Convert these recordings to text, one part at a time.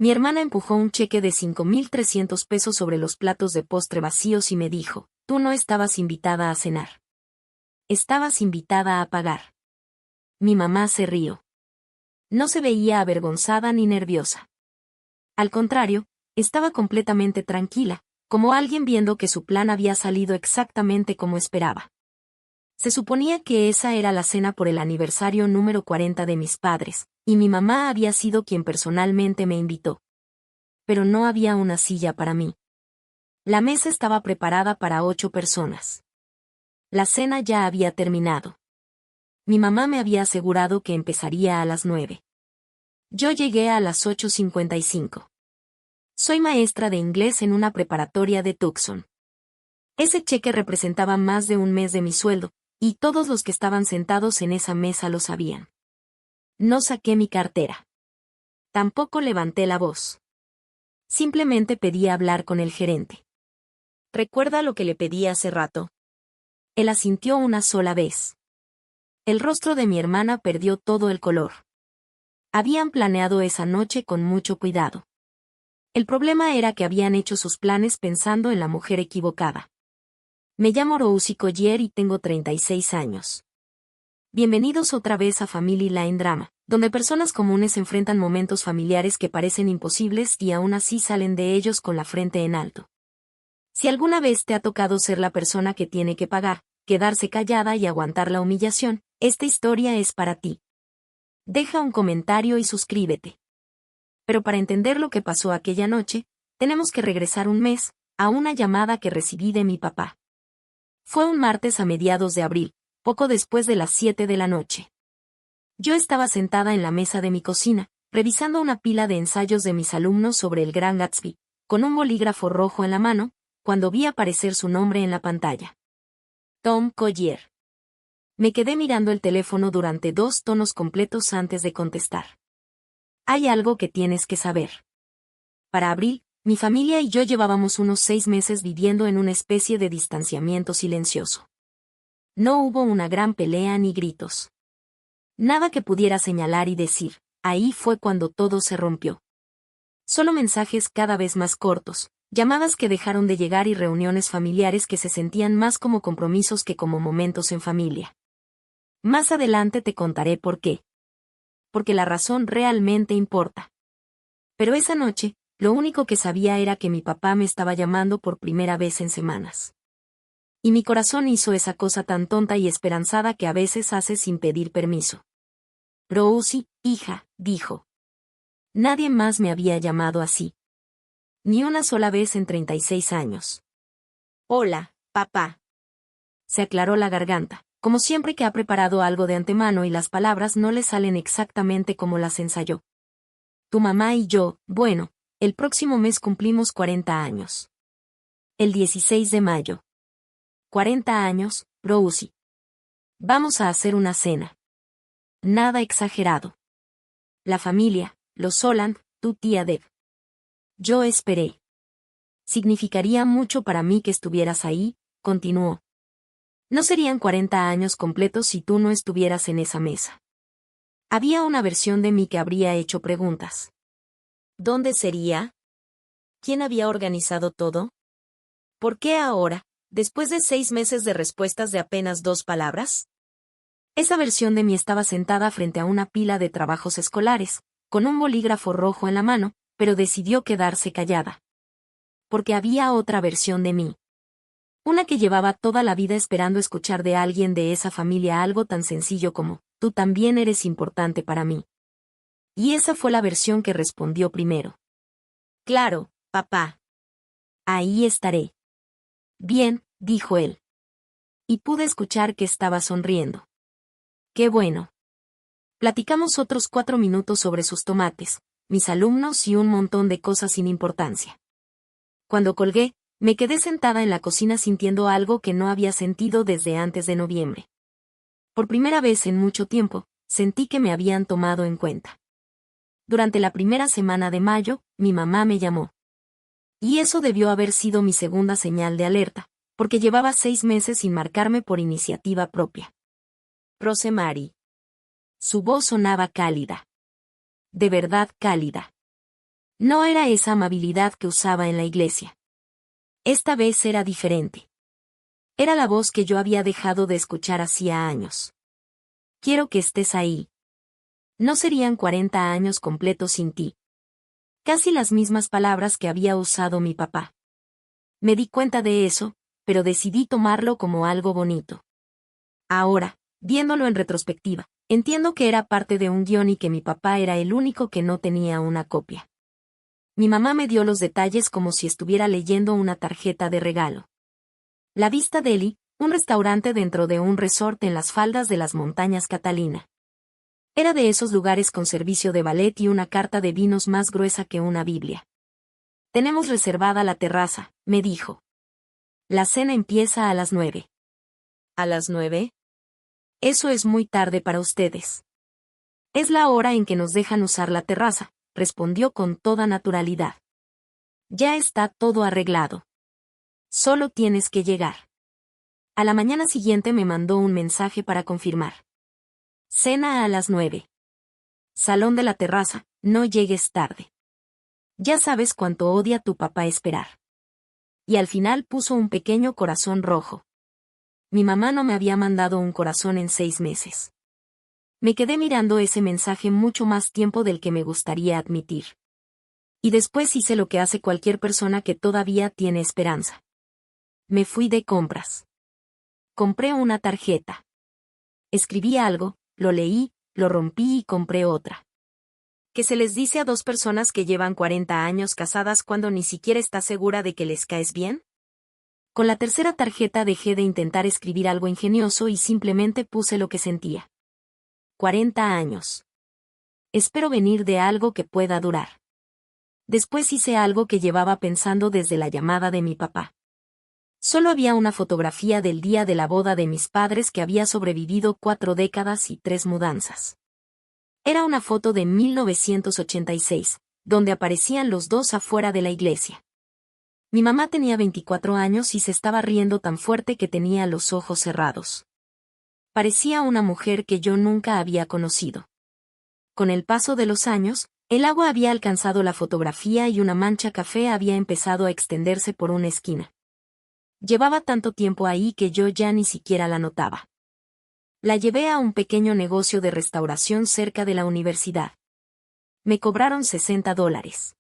Mi hermana empujó un cheque de 5,300 pesos sobre los platos de postre vacíos y me dijo, tú no estabas invitada a cenar. Estabas invitada a pagar. Mi mamá se rió. No se veía avergonzada ni nerviosa. Al contrario, estaba completamente tranquila, como alguien viendo que su plan había salido exactamente como esperaba. Se suponía que esa era la cena por el aniversario número 40 de mis padres, y mi mamá había sido quien personalmente me invitó. Pero no había una silla para mí. La mesa estaba preparada para 8 personas. La cena ya había terminado. Mi mamá me había asegurado que empezaría a las 9. Yo llegué a las 8:55. Soy maestra de inglés en una preparatoria de Tucson. Ese cheque representaba más de un mes de mi sueldo, y todos los que estaban sentados en esa mesa lo sabían. No saqué mi cartera. Tampoco levanté la voz. Simplemente pedí hablar con el gerente. ¿Recuerda lo que le pedí hace rato? Él asintió una sola vez. El rostro de mi hermana perdió todo el color. Habían planeado esa noche con mucho cuidado. El problema era que habían hecho sus planes pensando en la mujer equivocada. Me llamo Rosie Collier y tengo 36 años. Bienvenidos otra vez a Family Line Drama, donde personas comunes enfrentan momentos familiares que parecen imposibles y aún así salen de ellos con la frente en alto. Si alguna vez te ha tocado ser la persona que tiene que pagar, quedarse callada y aguantar la humillación, esta historia es para ti. Deja un comentario y suscríbete. Pero para entender lo que pasó aquella noche, tenemos que regresar un mes, a una llamada que recibí de mi papá. Fue un martes a mediados de abril, poco después de las 7 de la noche. Yo estaba sentada en la mesa de mi cocina, revisando una pila de ensayos de mis alumnos sobre el Gran Gatsby, con un bolígrafo rojo en la mano, cuando vi aparecer su nombre en la pantalla. Tom Collier. Me quedé mirando el teléfono durante 2 tonos completos antes de contestar. Hay algo que tienes que saber. Para abril, mi familia y yo llevábamos unos 6 meses viviendo en una especie de distanciamiento silencioso. No hubo una gran pelea ni gritos. Nada que pudiera señalar y decir, ahí fue cuando todo se rompió. Solo mensajes cada vez más cortos, llamadas que dejaron de llegar y reuniones familiares que se sentían más como compromisos que como momentos en familia. Más adelante te contaré por qué. Porque la razón realmente importa. Pero esa noche, lo único que sabía era que mi papá me estaba llamando por primera vez en semanas. Y mi corazón hizo esa cosa tan tonta y esperanzada que a veces hace sin pedir permiso. Rosie, hija, dijo. Nadie más me había llamado así. Ni una sola vez en 36 años. Hola, papá. Se aclaró la garganta, como siempre que ha preparado algo de antemano y las palabras no le salen exactamente como las ensayó. Tu mamá y yo, bueno, el próximo mes cumplimos 40 años. El 16 de mayo. 40 años, Rosie. Vamos a hacer una cena. Nada exagerado. La familia, los Soland, tu tía Deb. Yo esperé. Significaría mucho para mí que estuvieras ahí, continuó. No serían 40 años completos si tú no estuvieras en esa mesa. Había una versión de mí que habría hecho preguntas. ¿Dónde sería? ¿Quién había organizado todo? ¿Por qué ahora, después de 6 meses de respuestas de apenas 2 palabras? Esa versión de mí estaba sentada frente a una pila de trabajos escolares, con un bolígrafo rojo en la mano, pero decidió quedarse callada. Porque había otra versión de mí. Una que llevaba toda la vida esperando escuchar de alguien de esa familia algo tan sencillo como, tú también eres importante para mí. Y esa fue la versión que respondió primero. Claro, papá. Ahí estaré. Bien, dijo él. Y pude escuchar que estaba sonriendo. Qué bueno. Platicamos otros 4 minutos sobre sus tomates, mis alumnos y un montón de cosas sin importancia. Cuando colgué, me quedé sentada en la cocina sintiendo algo que no había sentido desde antes de noviembre. Por primera vez en mucho tiempo, sentí que me habían tomado en cuenta. Durante la primera semana de mayo, mi mamá me llamó. Y eso debió haber sido mi segunda señal de alerta, porque llevaba 6 meses sin marcarme por iniciativa propia. Rosemary. Su voz sonaba cálida. De verdad cálida. No era esa amabilidad que usaba en la iglesia. Esta vez era diferente. Era la voz que yo había dejado de escuchar hacía años. Quiero que estés ahí. No serían 40 años completos sin ti. Casi las mismas palabras que había usado mi papá. Me di cuenta de eso, pero decidí tomarlo como algo bonito. Ahora, viéndolo en retrospectiva, entiendo que era parte de un guión y que mi papá era el único que no tenía una copia. Mi mamá me dio los detalles como si estuviera leyendo una tarjeta de regalo. La Vista Deli, un restaurante dentro de un resort en las faldas de las montañas Catalina. Era de esos lugares con servicio de ballet y una carta de vinos más gruesa que una Biblia. Tenemos reservada la terraza, me dijo. La cena empieza a las 9. ¿A las 9? Eso es muy tarde para ustedes. Es la hora en que nos dejan usar la terraza, respondió con toda naturalidad. Ya está todo arreglado. Solo tienes que llegar. A la mañana siguiente me mandó un mensaje para confirmar. Cena a las 9. Salón de la terraza, no llegues tarde. Ya sabes cuánto odia tu papá esperar. Y al final puso un pequeño corazón rojo. Mi mamá no me había mandado un corazón en 6 meses. Me quedé mirando ese mensaje mucho más tiempo del que me gustaría admitir. Y después hice lo que hace cualquier persona que todavía tiene esperanza. Me fui de compras. Compré una tarjeta. Escribí algo, lo leí, lo rompí y compré otra. ¿Qué se les dice a 2 personas que llevan 40 años casadas cuando ni siquiera está segura de que les caes bien? Con la tercera tarjeta dejé de intentar escribir algo ingenioso y simplemente puse lo que sentía. 40 años. Espero venir de algo que pueda durar. Después hice algo que llevaba pensando desde la llamada de mi papá. Solo había una fotografía del día de la boda de mis padres que había sobrevivido 4 décadas y 3 mudanzas. Era una foto de 1986, donde aparecían los dos afuera de la iglesia. Mi mamá tenía 24 años y se estaba riendo tan fuerte que tenía los ojos cerrados. Parecía una mujer que yo nunca había conocido. Con el paso de los años, el agua había alcanzado la fotografía y una mancha café había empezado a extenderse por una esquina. Llevaba tanto tiempo ahí que yo ya ni siquiera la notaba. La llevé a un pequeño negocio de restauración cerca de la universidad. Me cobraron $60.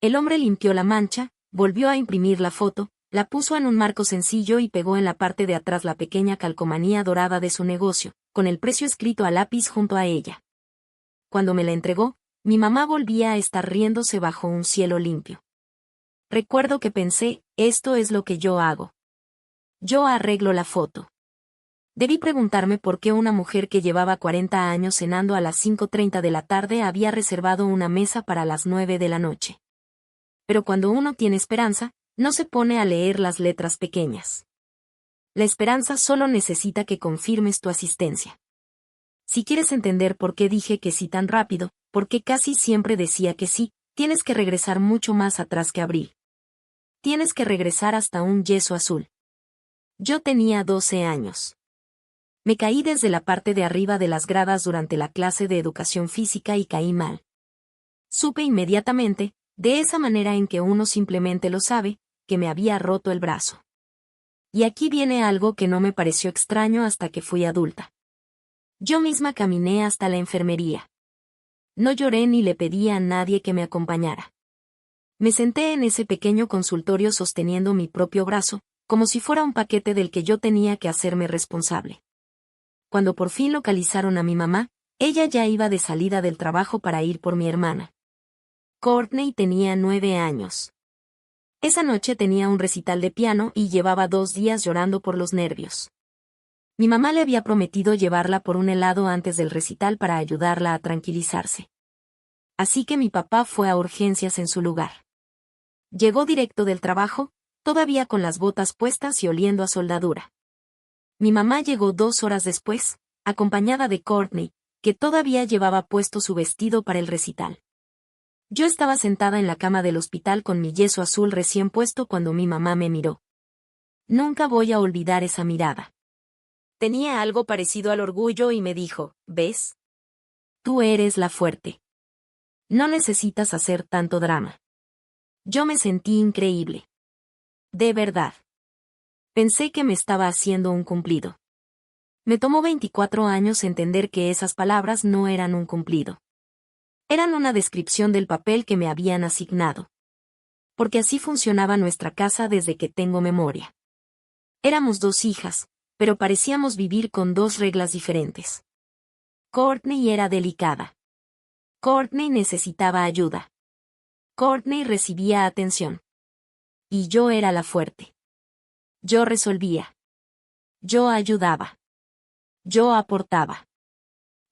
El hombre limpió la mancha, volvió a imprimir la foto, la puso en un marco sencillo y pegó en la parte de atrás la pequeña calcomanía dorada de su negocio, con el precio escrito a lápiz junto a ella. Cuando me la entregó, mi mamá volvía a estar riéndose bajo un cielo limpio. Recuerdo que pensé, esto es lo que yo hago. Yo arreglo la foto. Debí preguntarme por qué una mujer que llevaba 40 años cenando a las 5:30 de la tarde había reservado una mesa para las 9 de la noche. Pero cuando uno tiene esperanza, no se pone a leer las letras pequeñas. La esperanza solo necesita que confirmes tu asistencia. Si quieres entender por qué dije que sí tan rápido, por qué casi siempre decía que sí, tienes que regresar mucho más atrás que abril. Tienes que regresar hasta un yeso azul. Yo tenía 12 años. Me caí desde la parte de arriba de las gradas durante la clase de educación física y caí mal. Supe inmediatamente, de esa manera en que uno simplemente lo sabe, que me había roto el brazo. Y aquí viene algo que no me pareció extraño hasta que fui adulta. Yo misma caminé hasta la enfermería. No lloré ni le pedí a nadie que me acompañara. Me senté en ese pequeño consultorio sosteniendo mi propio brazo, como si fuera un paquete del que yo tenía que hacerme responsable. Cuando por fin localizaron a mi mamá, ella ya iba de salida del trabajo para ir por mi hermana. Courtney tenía 9 años. Esa noche tenía un recital de piano y llevaba 2 días llorando por los nervios. Mi mamá le había prometido llevarla por un helado antes del recital para ayudarla a tranquilizarse. Así que mi papá fue a urgencias en su lugar. Llegó directo del trabajo, todavía con las botas puestas y oliendo a soldadura. Mi mamá llegó 2 horas después, acompañada de Courtney, que todavía llevaba puesto su vestido para el recital. Yo estaba sentada en la cama del hospital con mi yeso azul recién puesto cuando mi mamá me miró. Nunca voy a olvidar esa mirada. Tenía algo parecido al orgullo y me dijo, ¿ves? Tú eres la fuerte. No necesitas hacer tanto drama. Yo me sentí increíble. De verdad. Pensé que me estaba haciendo un cumplido. Me tomó 24 años entender que esas palabras no eran un cumplido. Eran una descripción del papel que me habían asignado. Porque así funcionaba nuestra casa desde que tengo memoria. Éramos 2 hijas, pero parecíamos vivir con 2 reglas diferentes. Courtney era delicada. Courtney necesitaba ayuda. Courtney recibía atención. Y yo era la fuerte. Yo resolvía. Yo ayudaba. Yo aportaba.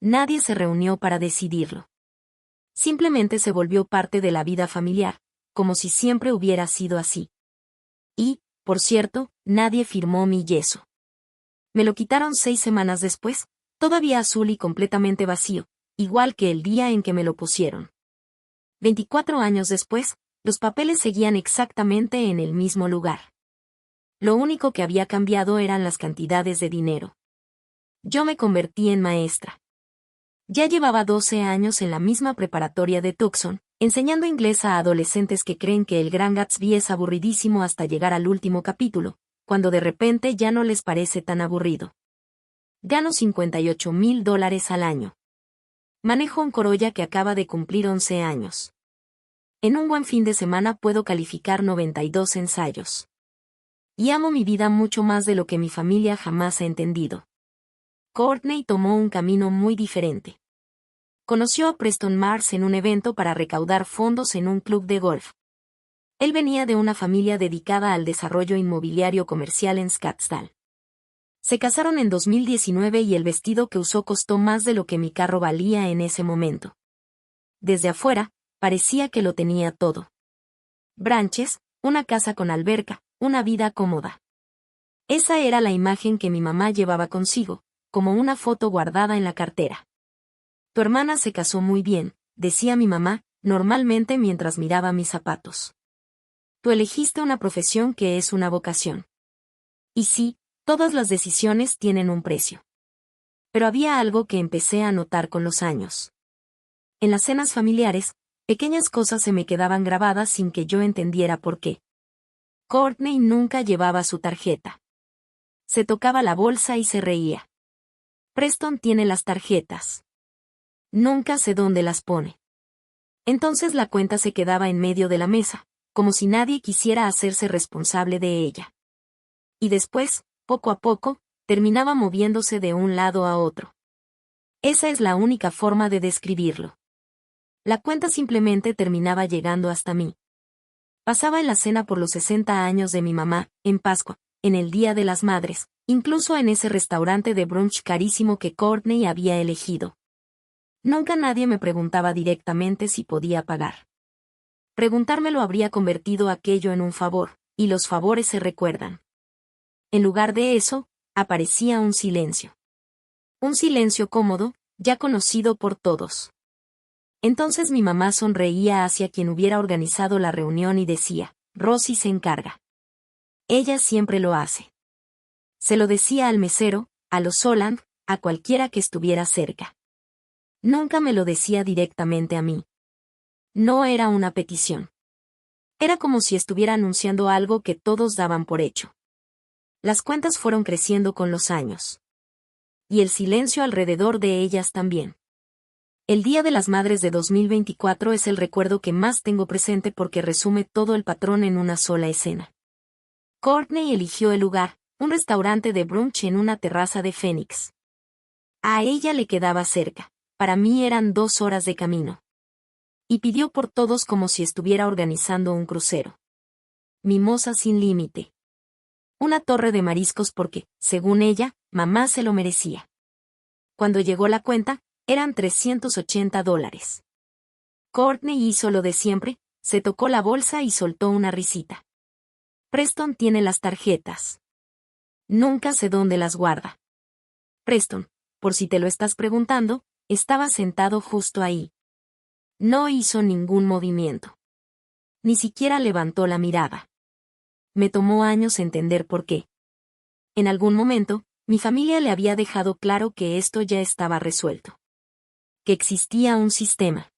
Nadie se reunió para decidirlo. Simplemente se volvió parte de la vida familiar, como si siempre hubiera sido así. Y, por cierto, nadie firmó mi yeso. Me lo quitaron 6 semanas después, todavía azul y completamente vacío, igual que el día en que me lo pusieron. 24 años después, los papeles seguían exactamente en el mismo lugar. Lo único que había cambiado eran las cantidades de dinero. Yo me convertí en maestra. Ya llevaba 12 años en la misma preparatoria de Tucson, enseñando inglés a adolescentes que creen que El Gran Gatsby es aburridísimo hasta llegar al último capítulo, cuando de repente ya no les parece tan aburrido. Gano $58,000 al año. Manejo un Corolla que acaba de cumplir 11 años. En un buen fin de semana puedo calificar 92 ensayos. Y amo mi vida mucho más de lo que mi familia jamás ha entendido. Courtney tomó un camino muy diferente. Conoció a Preston Mars en un evento para recaudar fondos en un club de golf. Él venía de una familia dedicada al desarrollo inmobiliario comercial en Scottsdale. Se casaron en 2019 y el vestido que usó costó más de lo que mi carro valía en ese momento. Desde afuera, parecía que lo tenía todo. Branches, una casa con alberca, una vida cómoda. Esa era la imagen que mi mamá llevaba consigo, como una foto guardada en la cartera. Tu hermana se casó muy bien, decía mi mamá, normalmente mientras miraba mis zapatos. Tú elegiste una profesión que es una vocación. Y sí, todas las decisiones tienen un precio. Pero había algo que empecé a notar con los años. En las cenas familiares, pequeñas cosas se me quedaban grabadas sin que yo entendiera por qué. Courtney nunca llevaba su tarjeta. Se tocaba la bolsa y se reía. Preston tiene las tarjetas. Nunca sé dónde las pone. Entonces la cuenta se quedaba en medio de la mesa, como si nadie quisiera hacerse responsable de ella. Y después, poco a poco, terminaba moviéndose de un lado a otro. Esa es la única forma de describirlo. La cuenta simplemente terminaba llegando hasta mí. Pasaba en la cena por los 60 años de mi mamá, en Pascua, en el Día de las Madres, incluso en ese restaurante de brunch carísimo que Courtney había elegido. Nunca nadie me preguntaba directamente si podía pagar. Preguntármelo habría convertido aquello en un favor, y los favores se recuerdan. En lugar de eso, aparecía un silencio. Un silencio cómodo, ya conocido por todos. Entonces mi mamá sonreía hacia quien hubiera organizado la reunión y decía, Rosie se encarga. Ella siempre lo hace. Se lo decía al mesero, a los Soland, a cualquiera que estuviera cerca. Nunca me lo decía directamente a mí. No era una petición. Era como si estuviera anunciando algo que todos daban por hecho. Las cuentas fueron creciendo con los años. Y el silencio alrededor de ellas también. El Día de las Madres de 2024 es el recuerdo que más tengo presente porque resume todo el patrón en una sola escena. Courtney eligió el lugar, un restaurante de brunch en una terraza de Phoenix. A ella le quedaba cerca, para mí eran 2 horas de camino. Y pidió por todos como si estuviera organizando un crucero. Mimosa sin límite. Una torre de mariscos porque, según ella, mamá se lo merecía. Cuando llegó la cuenta, eran $380. Courtney hizo lo de siempre, se tocó la bolsa y soltó una risita. Preston tiene las tarjetas. Nunca sé dónde las guarda. Preston, por si te lo estás preguntando, estaba sentado justo ahí. No hizo ningún movimiento. Ni siquiera levantó la mirada. Me tomó años entender por qué. En algún momento, mi familia le había dejado claro que esto ya estaba resuelto. Que existía un sistema.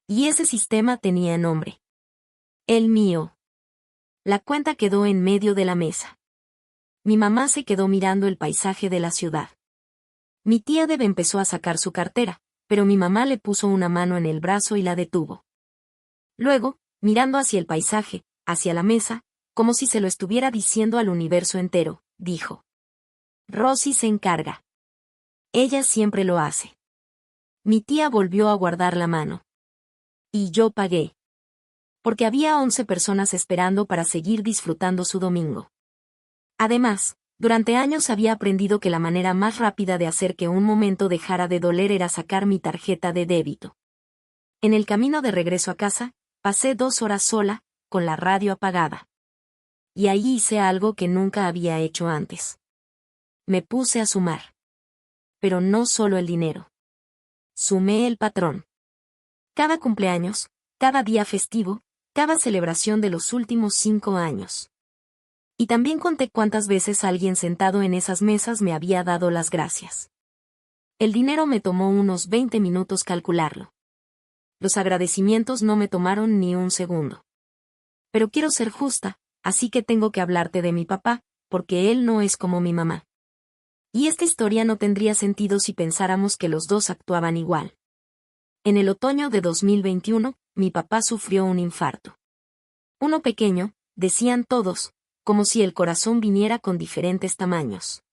Y ese sistema tenía nombre. El mío. La cuenta quedó en medio de la mesa. Mi mamá se quedó mirando el paisaje de la ciudad. Mi tía Deb empezó a sacar su cartera, pero mi mamá le puso una mano en el brazo y la detuvo. Luego, mirando hacia el paisaje, hacia la mesa, como si se lo estuviera diciendo al universo entero, dijo: Rosy se encarga. Ella siempre lo hace. Mi tía volvió a guardar la mano. Y yo pagué. Porque había 11 personas esperando para seguir disfrutando su domingo. Además, durante años había aprendido que la manera más rápida de hacer que un momento dejara de doler era sacar mi tarjeta de débito. En el camino de regreso a casa, pasé 2 horas sola, con la radio apagada. Y ahí hice algo que nunca había hecho antes. Me puse a sumar. Pero no solo el dinero. Sumé el patrón. Cada cumpleaños, cada día festivo, cada celebración de los últimos 5 años. Y también conté cuántas veces alguien sentado en esas mesas me había dado las gracias. El dinero me tomó unos 20 minutos calcularlo. Los agradecimientos no me tomaron ni un segundo. Pero quiero ser justa, así que tengo que hablarte de mi papá, porque él no es como mi mamá. Y esta historia no tendría sentido si pensáramos que los dos actuaban igual. En el otoño de 2021, mi papá sufrió un infarto. Uno pequeño, decían todos, como si el corazón viniera con diferentes tamaños.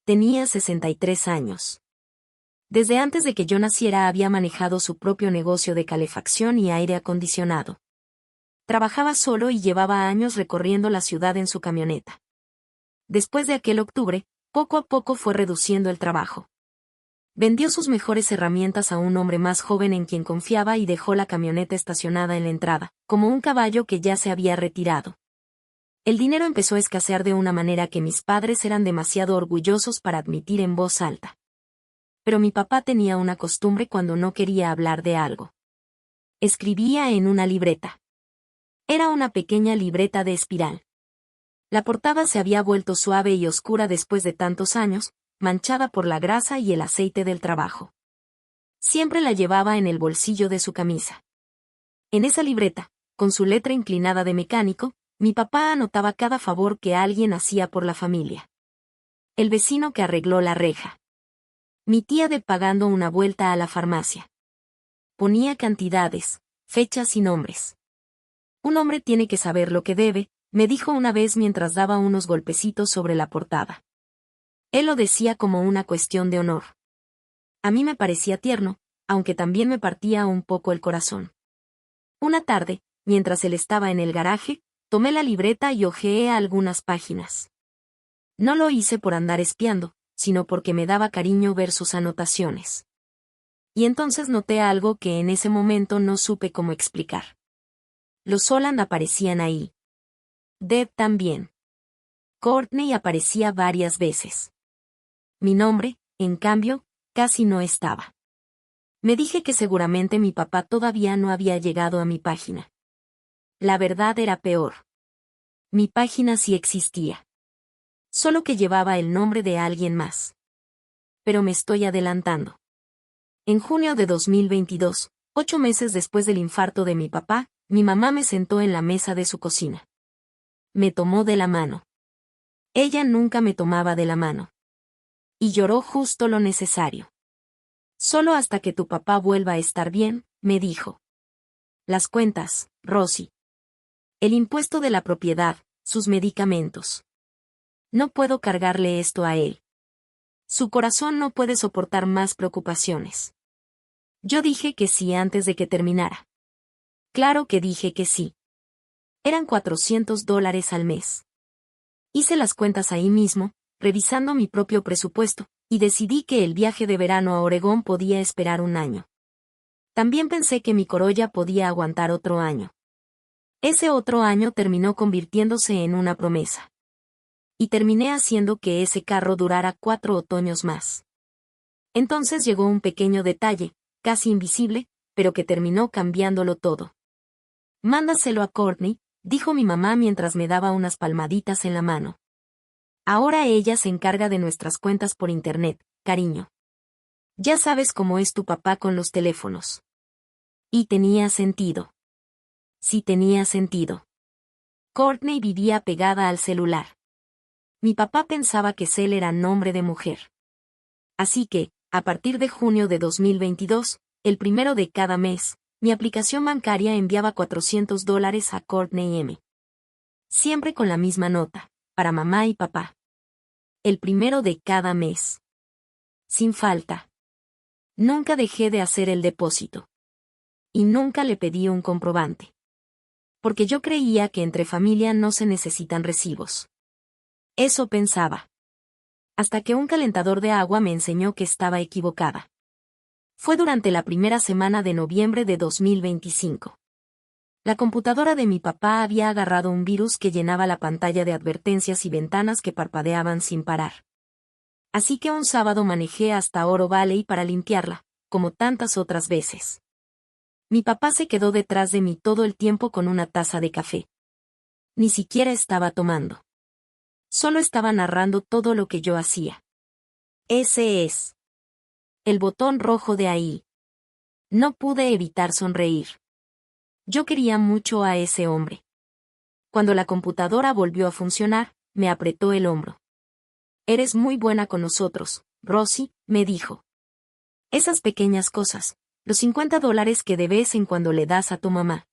Tenía 63 años. Desde antes de que yo naciera había manejado su propio negocio de calefacción y aire acondicionado. Trabajaba solo y llevaba años recorriendo la ciudad en su camioneta. Después de aquel octubre, poco a poco fue reduciendo el trabajo. Vendió sus mejores herramientas a un hombre más joven en quien confiaba y dejó la camioneta estacionada en la entrada, como un caballo que ya se había retirado. El dinero empezó a escasear de una manera que mis padres eran demasiado orgullosos para admitir en voz alta. Pero mi papá tenía una costumbre cuando no quería hablar de algo. Escribía en una libreta. Era una pequeña libreta de espiral. La portada se había vuelto suave y oscura después de tantos años, manchada por la grasa y el aceite del trabajo. Siempre la llevaba en el bolsillo de su camisa. En esa libreta, con su letra inclinada de mecánico, mi papá anotaba cada favor que alguien hacía por la familia. El vecino que arregló la reja. Mi tía de pagando una vuelta a la farmacia. Ponía cantidades, fechas y nombres. Un hombre tiene que saber lo que debe, me dijo una vez mientras daba unos golpecitos sobre la portada. Él lo decía como una cuestión de honor. A mí me parecía tierno, aunque también me partía un poco el corazón. Una tarde, mientras él estaba en el garaje, tomé la libreta y hojeé algunas páginas. No lo hice por andar espiando, sino porque me daba cariño ver sus anotaciones. Y entonces noté algo que en ese momento no supe cómo explicar. Los Holland aparecían ahí. Deb también. Courtney aparecía varias veces. Mi nombre, en cambio, casi no estaba. Me dije que seguramente mi papá todavía no había llegado a mi página. La verdad era peor. Mi página sí existía. Solo que llevaba el nombre de alguien más. Pero me estoy adelantando. En junio de 2022, 8 meses después del infarto de mi papá, mi mamá me sentó en la mesa de su cocina. Me tomó de la mano. Ella nunca me tomaba de la mano. Y lloró justo lo necesario. Solo hasta que tu papá vuelva a estar bien, me dijo. Las cuentas, Rosy. El impuesto de la propiedad, sus medicamentos. No puedo cargarle esto a él. Su corazón no puede soportar más preocupaciones. Yo dije que sí antes de que terminara. Claro que dije que sí. Eran $400 al mes. Hice las cuentas ahí mismo, revisando mi propio presupuesto, y decidí que el viaje de verano a Oregón podía esperar un año. También pensé que mi Corolla podía aguantar otro año. Ese otro año terminó convirtiéndose en una promesa. Y terminé haciendo que ese carro durara 4 otoños más. Entonces llegó un pequeño detalle, casi invisible, pero que terminó cambiándolo todo. Mándaselo a Courtney, dijo mi mamá mientras me daba unas palmaditas en la mano. Ahora ella se encarga de nuestras cuentas por internet, cariño. Ya sabes cómo es tu papá con los teléfonos. Y tenía sentido. Sí tenía sentido. Courtney vivía pegada al celular. Mi papá pensaba que Cel era nombre de mujer. Así que, a partir de junio de 2022, el primero de cada mes, mi aplicación bancaria enviaba $400 a Courtney M. Siempre con la misma nota, para mamá y papá. El primero de cada mes. Sin falta. Nunca dejé de hacer el depósito. Y nunca le pedí un comprobante. Porque yo creía que entre familia no se necesitan recibos. Eso pensaba. Hasta que un calentador de agua me enseñó que estaba equivocada. Fue durante la primera semana de noviembre de 2025. La computadora de mi papá había agarrado un virus que llenaba la pantalla de advertencias y ventanas que parpadeaban sin parar. Así que un sábado manejé hasta Oro Valley para limpiarla, como tantas otras veces. Mi papá se quedó detrás de mí todo el tiempo con una taza de café. Ni siquiera estaba tomando. Solo estaba narrando todo lo que yo hacía. Ese es el botón rojo de ahí. No pude evitar sonreír. Yo quería mucho a ese hombre. Cuando la computadora volvió a funcionar, me apretó el hombro. Eres muy buena con nosotros, Rosie, me dijo. Esas pequeñas cosas, los $50 que de vez en cuando le das a tu mamá.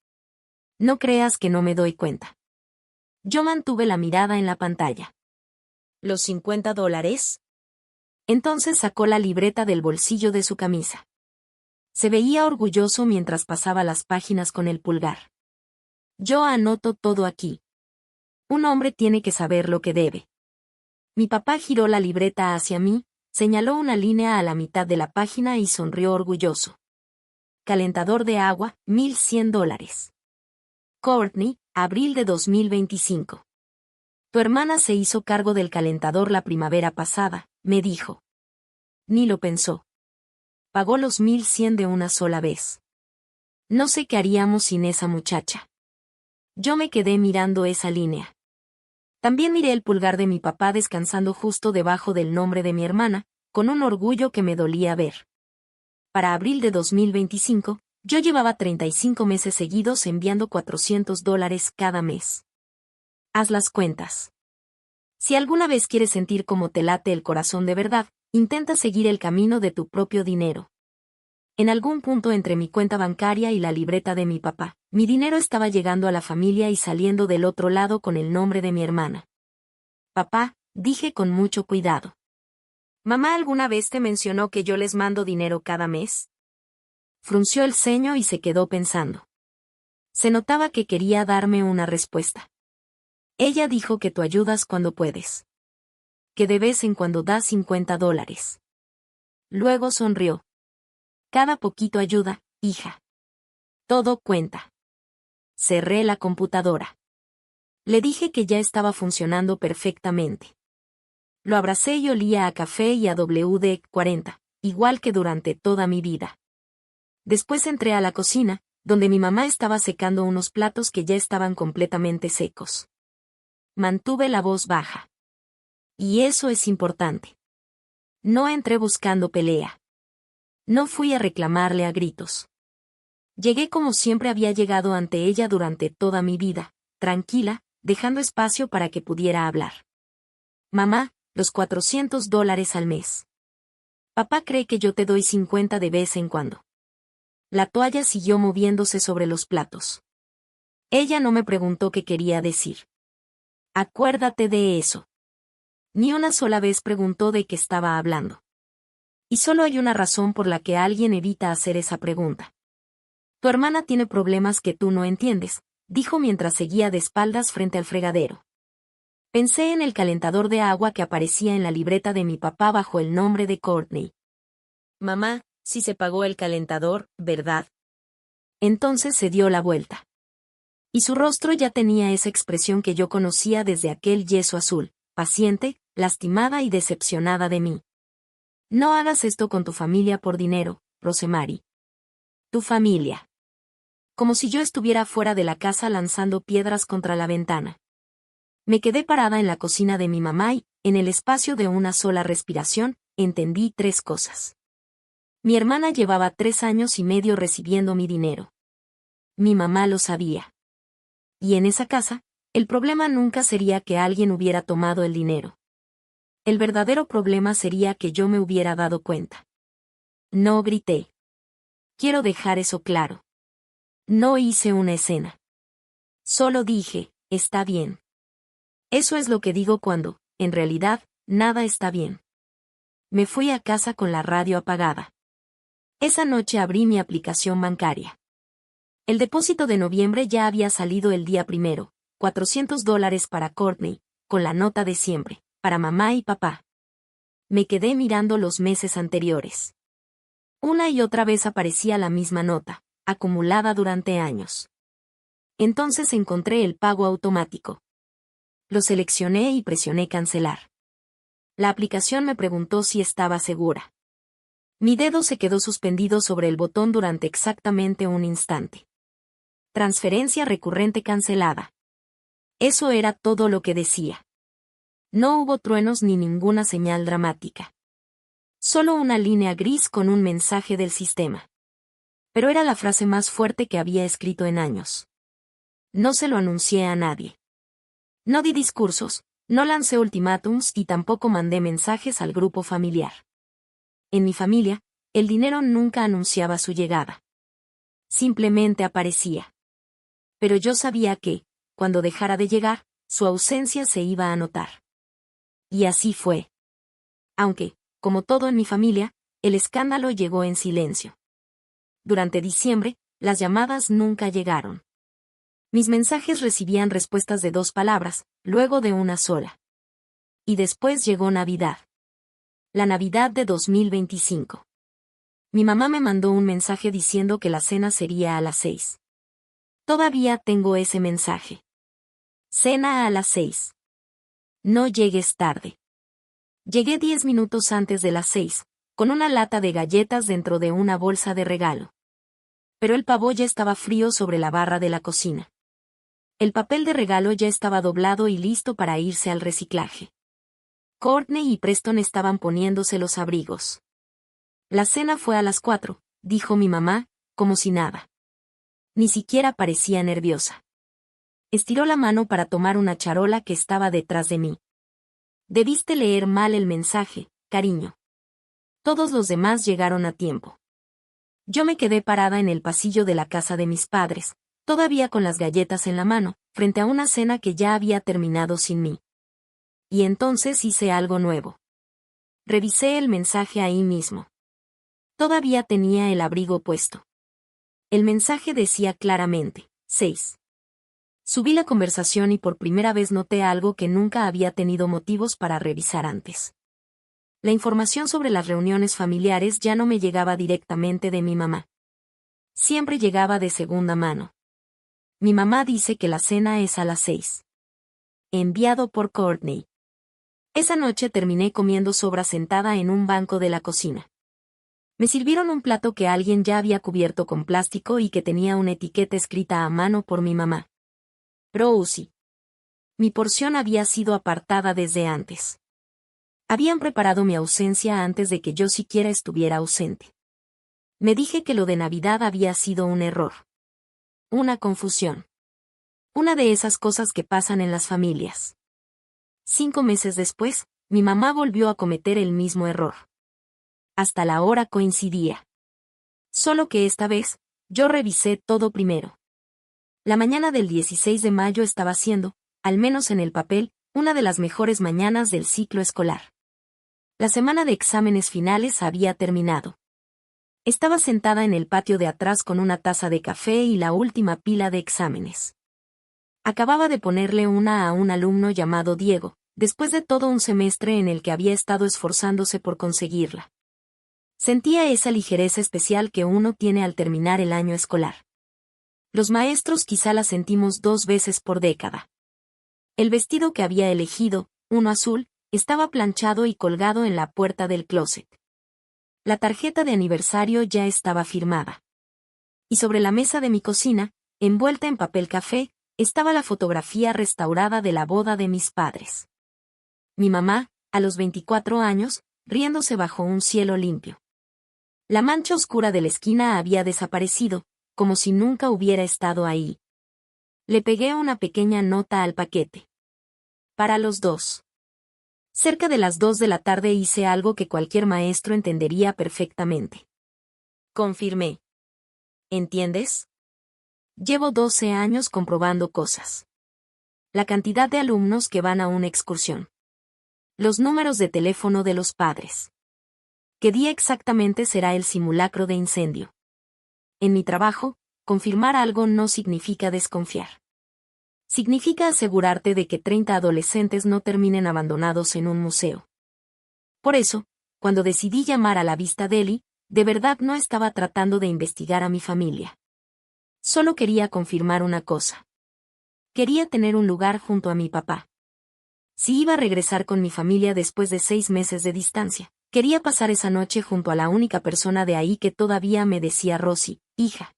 No creas que no me doy cuenta. Yo mantuve la mirada en la pantalla. ¿Los $50? Entonces sacó la libreta del bolsillo de su camisa. Se veía orgulloso mientras pasaba las páginas con el pulgar. Yo anoto todo aquí. Un hombre tiene que saber lo que debe. Mi papá giró la libreta hacia mí, señaló una línea a la mitad de la página y sonrió orgulloso. Calentador de agua, $1,100. Courtney, abril de 2025. Tu hermana se hizo cargo del calentador la primavera pasada, me dijo. Ni lo pensó. Pagó los 1,100 de una sola vez. No sé qué haríamos sin esa muchacha. Yo me quedé mirando esa línea. También miré el pulgar de mi papá descansando justo debajo del nombre de mi hermana, con un orgullo que me dolía ver. Para abril de 2025, yo llevaba 35 meses seguidos enviando $400 cada mes. Haz las cuentas. Si alguna vez quieres sentir cómo te late el corazón de verdad, intenta seguir el camino de tu propio dinero. En algún punto entre mi cuenta bancaria y la libreta de mi papá, mi dinero estaba llegando a la familia y saliendo del otro lado con el nombre de mi hermana. Papá, dije con mucho cuidado. ¿Mamá alguna vez te mencionó que yo les mando dinero cada mes? Frunció el ceño y se quedó pensando. Se notaba que quería darme una respuesta. Ella dijo que tú ayudas cuando puedes. Que de vez en cuando das $50. Luego sonrió. Cada poquito ayuda, hija. Todo cuenta. Cerré la computadora. Le dije que ya estaba funcionando perfectamente. Lo abracé y olía a café y a WD-40, igual que durante toda mi vida. Después entré a la cocina, donde mi mamá estaba secando unos platos que ya estaban completamente secos. Mantuve la voz baja. Y eso es importante. No entré buscando pelea. No fui a reclamarle a gritos. Llegué como siempre había llegado ante ella durante toda mi vida, tranquila, dejando espacio para que pudiera hablar. Mamá, los $400 al mes. Papá cree que yo te doy 50 de vez en cuando. La toalla siguió moviéndose sobre los platos. Ella no me preguntó qué quería decir. Acuérdate de eso. Ni una sola vez preguntó de qué estaba hablando. Y solo hay una razón por la que alguien evita hacer esa pregunta. Tu hermana tiene problemas que tú no entiendes, dijo mientras seguía de espaldas frente al fregadero. Pensé en el calentador de agua que aparecía en la libreta de mi papá bajo el nombre de Courtney. Mamá, sí se pagó el calentador, ¿verdad? Entonces se dio la vuelta. Y su rostro ya tenía esa expresión que yo conocía desde aquel yeso azul, paciente, lastimada y decepcionada de mí. No hagas esto con tu familia por dinero, Rosemary. Tu familia. Como si yo estuviera fuera de la casa lanzando piedras contra la ventana. Me quedé parada en la cocina de mi mamá y, en el espacio de una sola respiración, entendí 3 cosas. Mi hermana llevaba 3 años y medio recibiendo mi dinero. Mi mamá lo sabía. Y en esa casa, el problema nunca sería que alguien hubiera tomado el dinero. El verdadero problema sería que yo me hubiera dado cuenta. No grité. Quiero dejar eso claro. No hice una escena. Solo dije, está bien. Eso es lo que digo cuando, en realidad, nada está bien. Me fui a casa con la radio apagada. Esa noche abrí mi aplicación bancaria. El depósito de noviembre ya había salido el día primero, $400 para Courtney, con la nota de siempre, para mamá y papá. Me quedé mirando los meses anteriores. Una y otra vez aparecía la misma nota, acumulada durante años. Entonces encontré el pago automático. Lo seleccioné y presioné cancelar. La aplicación me preguntó si estaba segura. Mi dedo se quedó suspendido sobre el botón durante exactamente un instante. Transferencia recurrente cancelada. Eso era todo lo que decía. No hubo truenos ni ninguna señal dramática. Solo una línea gris con un mensaje del sistema. Pero era la frase más fuerte que había escrito en años. No se lo anuncié a nadie. No di discursos, no lancé ultimátums y tampoco mandé mensajes al grupo familiar. En mi familia, el dinero nunca anunciaba su llegada. Simplemente aparecía. Pero yo sabía que, cuando dejara de llegar, su ausencia se iba a notar. Y así fue. Aunque, como todo en mi familia, el escándalo llegó en silencio. Durante diciembre, las llamadas nunca llegaron. Mis mensajes recibían respuestas de 2 palabras, luego de una sola. Y después llegó Navidad. La Navidad de 2025. Mi mamá me mandó un mensaje diciendo que la cena sería a las 6. Todavía tengo ese mensaje. Cena a las 6. No llegues tarde. Llegué 10 minutos antes de las 6, con una lata de galletas dentro de una bolsa de regalo. Pero el pavo ya estaba frío sobre la barra de la cocina. El papel de regalo ya estaba doblado y listo para irse al reciclaje. Courtney y Preston estaban poniéndose los abrigos. La cena fue a las 4, dijo mi mamá, como si nada. Ni siquiera parecía nerviosa. Estiró la mano para tomar una charola que estaba detrás de mí. Debiste leer mal el mensaje, cariño. Todos los demás llegaron a tiempo. Yo me quedé parada en el pasillo de la casa de mis padres, todavía con las galletas en la mano, frente a una cena que ya había terminado sin mí. Y entonces hice algo nuevo. Revisé el mensaje ahí mismo. Todavía tenía el abrigo puesto. El mensaje decía claramente, 6. Subí la conversación y por primera vez noté algo que nunca había tenido motivos para revisar antes. La información sobre las reuniones familiares ya no me llegaba directamente de mi mamá. Siempre llegaba de segunda mano. Mi mamá dice que la cena es a las 6. Enviado por Courtney. Esa noche terminé comiendo sobras sentada en un banco de la cocina. Me sirvieron un plato que alguien ya había cubierto con plástico y que tenía una etiqueta escrita a mano por mi mamá. Rosie. Mi porción había sido apartada desde antes. Habían preparado mi ausencia antes de que yo siquiera estuviera ausente. Me dije que lo de Navidad había sido un error. Una confusión. Una de esas cosas que pasan en las familias. 5 meses después, mi mamá volvió a cometer el mismo error. Hasta la hora coincidía. Solo que esta vez, yo revisé todo primero. La mañana del 16 de mayo estaba siendo, al menos en el papel, una de las mejores mañanas del ciclo escolar. La semana de exámenes finales había terminado. Estaba sentada en el patio de atrás con una taza de café y la última pila de exámenes. Acababa de ponerle una a un alumno llamado Diego, después de todo un semestre en el que había estado esforzándose por conseguirla. Sentía esa ligereza especial que uno tiene al terminar el año escolar. Los maestros quizá la sentimos 2 veces por década. El vestido que había elegido, uno azul, estaba planchado y colgado en la puerta del closet. La tarjeta de aniversario ya estaba firmada. Y sobre la mesa de mi cocina, envuelta en papel café, estaba la fotografía restaurada de la boda de mis padres. Mi mamá, a los 24 años, riéndose bajo un cielo limpio. La mancha oscura de la esquina había desaparecido, como si nunca hubiera estado ahí. Le pegué una pequeña nota al paquete. Para los dos. Cerca de las 2 de la tarde hice algo que cualquier maestro entendería perfectamente. Confirmé. ¿Entiendes? Llevo 12 años comprobando cosas. La cantidad de alumnos que van a una excursión. Los números de teléfono de los padres. ¿Qué día exactamente será el simulacro de incendio? En mi trabajo, confirmar algo no significa desconfiar. Significa asegurarte de que 30 adolescentes no terminen abandonados en un museo. Por eso, cuando decidí llamar a la Vista Deli, de verdad no estaba tratando de investigar a mi familia. Solo quería confirmar una cosa. Quería tener un lugar junto a mi papá. Si iba a regresar con mi familia después de 6 meses de distancia, quería pasar esa noche junto a la única persona de ahí que todavía me decía Rosy, hija.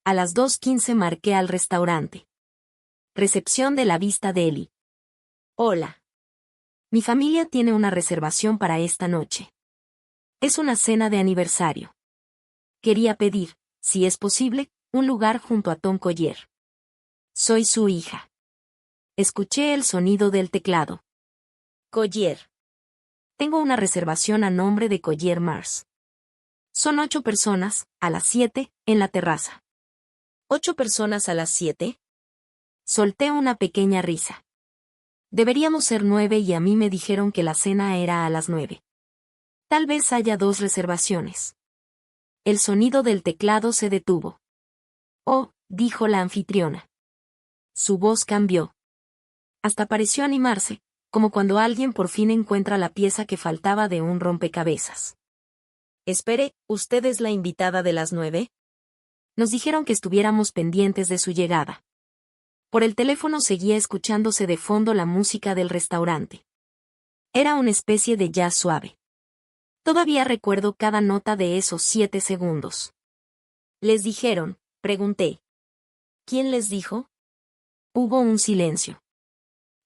A las 2:15 marqué al restaurante. Recepción de la Vista Deli. Hola. Mi familia tiene una reservación para esta noche. Es una cena de aniversario. Quería pedir, si es posible, un lugar junto a Tom Collier. Soy su hija. Escuché el sonido del teclado. Collier. Tengo una reservación a nombre de Collier Mars. Son 8 personas, a las 7, en la terraza. ¿8 personas a las 7? Solté una pequeña risa. Deberíamos ser 9 y a mí me dijeron que la cena era a las 9. Tal vez haya 2 reservaciones. El sonido del teclado se detuvo. Oh, dijo la anfitriona. Su voz cambió. Hasta pareció animarse, como cuando alguien por fin encuentra la pieza que faltaba de un rompecabezas. Espere, ¿usted es la invitada de las 9? Nos dijeron que estuviéramos pendientes de su llegada. Por el teléfono seguía escuchándose de fondo la música del restaurante. Era una especie de jazz suave. Todavía recuerdo cada nota de esos 7 segundos. ¿Les dijeron? Pregunté. ¿Quién les dijo? Hubo un silencio.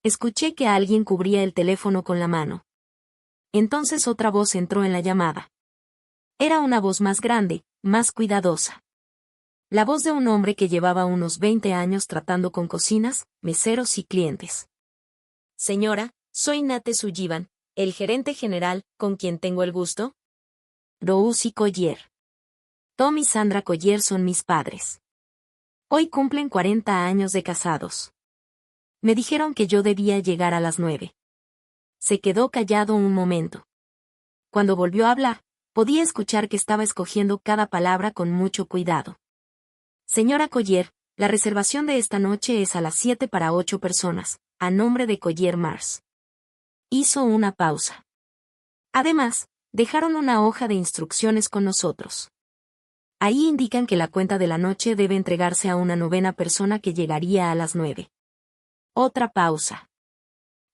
Escuché que alguien cubría el teléfono con la mano. Entonces otra voz entró en la llamada. Era una voz más grande, más cuidadosa. La voz de un hombre que llevaba unos 20 años tratando con cocinas, meseros y clientes. Señora, soy Nate Sullivan, el gerente general, ¿con quien tengo el gusto? Rosy Collier. Tom y Sandra Collier son mis padres. Hoy cumplen 40 años de casados. Me dijeron que yo debía llegar a las 9. Se quedó callado un momento. Cuando volvió a hablar, podía escuchar que estaba escogiendo cada palabra con mucho cuidado. Señora Collier, la reservación de esta noche es a las 7 para 8 personas, a nombre de Collier Mars. Hizo una pausa. Además, dejaron una hoja de instrucciones con nosotros. Ahí indican que la cuenta de la noche debe entregarse a una 9ª persona que llegaría a las 9. Otra pausa.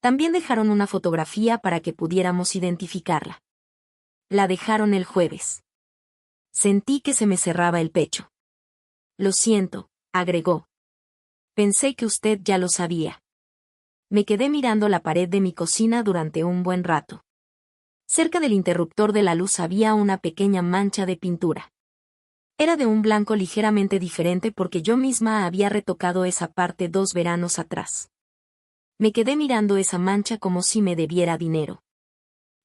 También dejaron una fotografía para que pudiéramos identificarla. La dejaron el jueves. Sentí que se me cerraba el pecho. Lo siento, agregó. Pensé que usted ya lo sabía. Me quedé mirando la pared de mi cocina durante un buen rato. Cerca del interruptor de la luz había una pequeña mancha de pintura. Era de un blanco ligeramente diferente porque yo misma había retocado esa parte 2 veranos atrás. Me quedé mirando esa mancha como si me debiera dinero.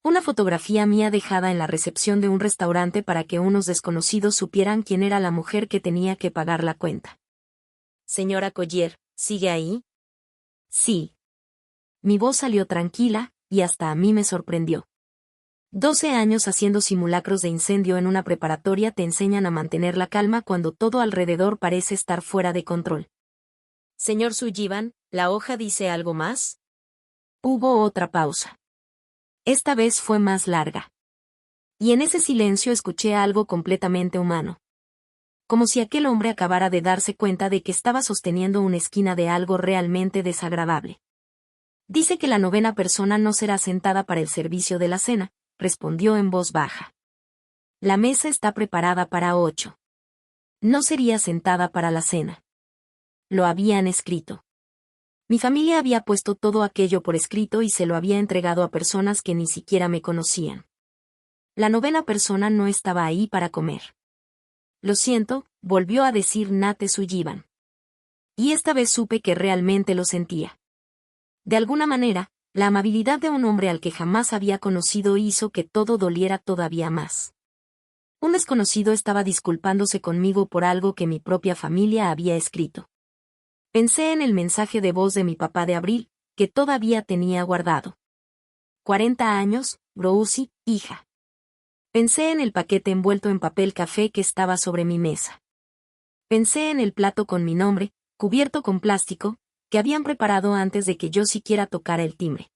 Una fotografía mía dejada en la recepción de un restaurante para que unos desconocidos supieran quién era la mujer que tenía que pagar la cuenta. Señora Collier, ¿sigue ahí? Sí. Mi voz salió tranquila, y hasta a mí me sorprendió. 12 años haciendo simulacros de incendio en una preparatoria te enseñan a mantener la calma cuando todo alrededor parece estar fuera de control. Señor Sullivan, ¿la hoja dice algo más? Hubo otra pausa. Esta vez fue más larga. Y en ese silencio escuché algo completamente humano. Como si aquel hombre acabara de darse cuenta de que estaba sosteniendo una esquina de algo realmente desagradable. Dice que la 9ª persona no será sentada para el servicio de la cena, respondió en voz baja. La mesa está preparada para 8. No sería sentada para la cena. Lo habían escrito. Mi familia había puesto todo aquello por escrito y se lo había entregado a personas que ni siquiera me conocían. La novena persona no estaba ahí para comer. Lo siento, volvió a decir Nate Sullivan. Y esta vez supe que realmente lo sentía. De alguna manera, la amabilidad de un hombre al que jamás había conocido hizo que todo doliera todavía más. Un desconocido estaba disculpándose conmigo por algo que mi propia familia había escrito. Pensé en el mensaje de voz de mi papá de abril, que todavía tenía guardado. 40 años, Rosie, hija. Pensé en el paquete envuelto en papel café que estaba sobre mi mesa. Pensé en el plato con mi nombre, cubierto con plástico, que habían preparado antes de que yo siquiera tocara el timbre.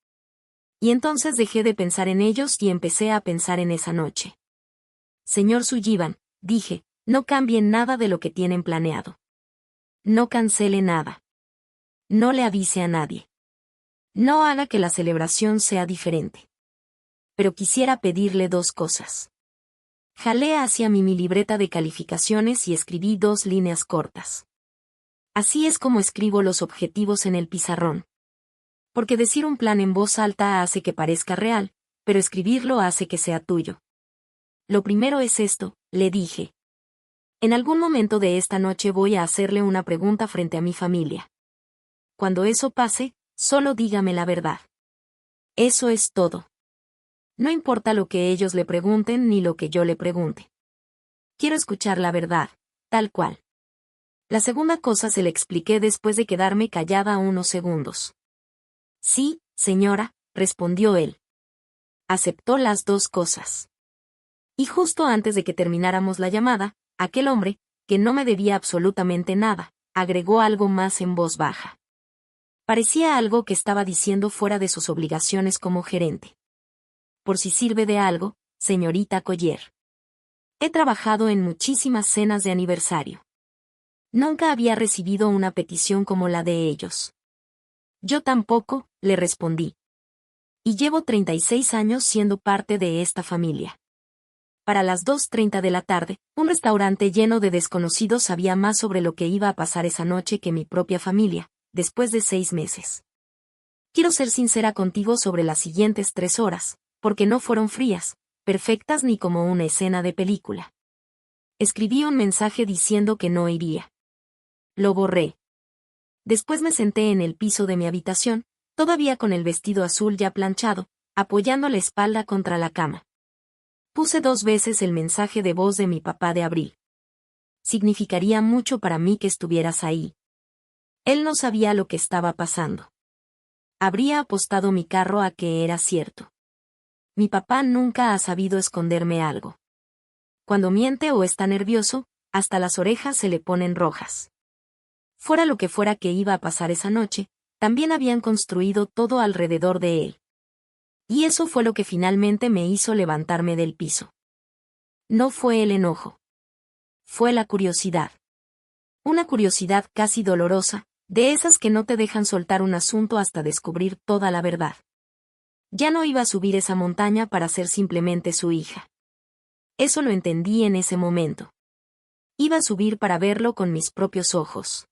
Y entonces dejé de pensar en ellos y empecé a pensar en esa noche. Señor Sullivan, dije, no cambien nada de lo que tienen planeado. No cancele nada. No le avise a nadie. No haga que la celebración sea diferente. Pero quisiera pedirle 2 cosas. Jalé hacia mi libreta de calificaciones y escribí 2 líneas cortas. Así es como escribo los objetivos en el pizarrón. Porque decir un plan en voz alta hace que parezca real, pero escribirlo hace que sea tuyo. Lo primero es esto, le dije. En algún momento de esta noche voy a hacerle una pregunta frente a mi familia. Cuando eso pase, solo dígame la verdad. Eso es todo. No importa lo que ellos le pregunten ni lo que yo le pregunte. Quiero escuchar la verdad, tal cual. La segunda cosa se le expliqué después de quedarme callada unos segundos. Sí, señora, respondió él. Aceptó las 2 cosas. Y justo antes de que termináramos la llamada, aquel hombre, que no me debía absolutamente nada, agregó algo más en voz baja. Parecía algo que estaba diciendo fuera de sus obligaciones como gerente. Por si sirve de algo, señorita Collier. He trabajado en muchísimas cenas de aniversario. Nunca había recibido una petición como la de ellos. Yo tampoco, le respondí. Y llevo 36 años siendo parte de esta familia. Para las 2:30 de la tarde, un restaurante lleno de desconocidos sabía más sobre lo que iba a pasar esa noche que mi propia familia, después de 6 meses. Quiero ser sincera contigo sobre las siguientes 3 horas, porque no fueron frías, perfectas ni como una escena de película. Escribí un mensaje diciendo que no iría. Lo borré. Después me senté en el piso de mi habitación, todavía con el vestido azul ya planchado, apoyando la espalda contra la cama. Puse 2 veces el mensaje de voz de mi papá de abril. Significaría mucho para mí que estuvieras ahí. Él no sabía lo que estaba pasando. Habría apostado mi carro a que era cierto. Mi papá nunca ha sabido esconderme algo. Cuando miente o está nervioso, hasta las orejas se le ponen rojas. Fuera lo que fuera que iba a pasar esa noche, también habían construido todo alrededor de él. Y eso fue lo que finalmente me hizo levantarme del piso. No fue el enojo. Fue la curiosidad. Una curiosidad casi dolorosa, de esas que no te dejan soltar un asunto hasta descubrir toda la verdad. Ya no iba a subir esa montaña para ser simplemente su hija. Eso lo entendí en ese momento. Iba a subir para verlo con mis propios ojos.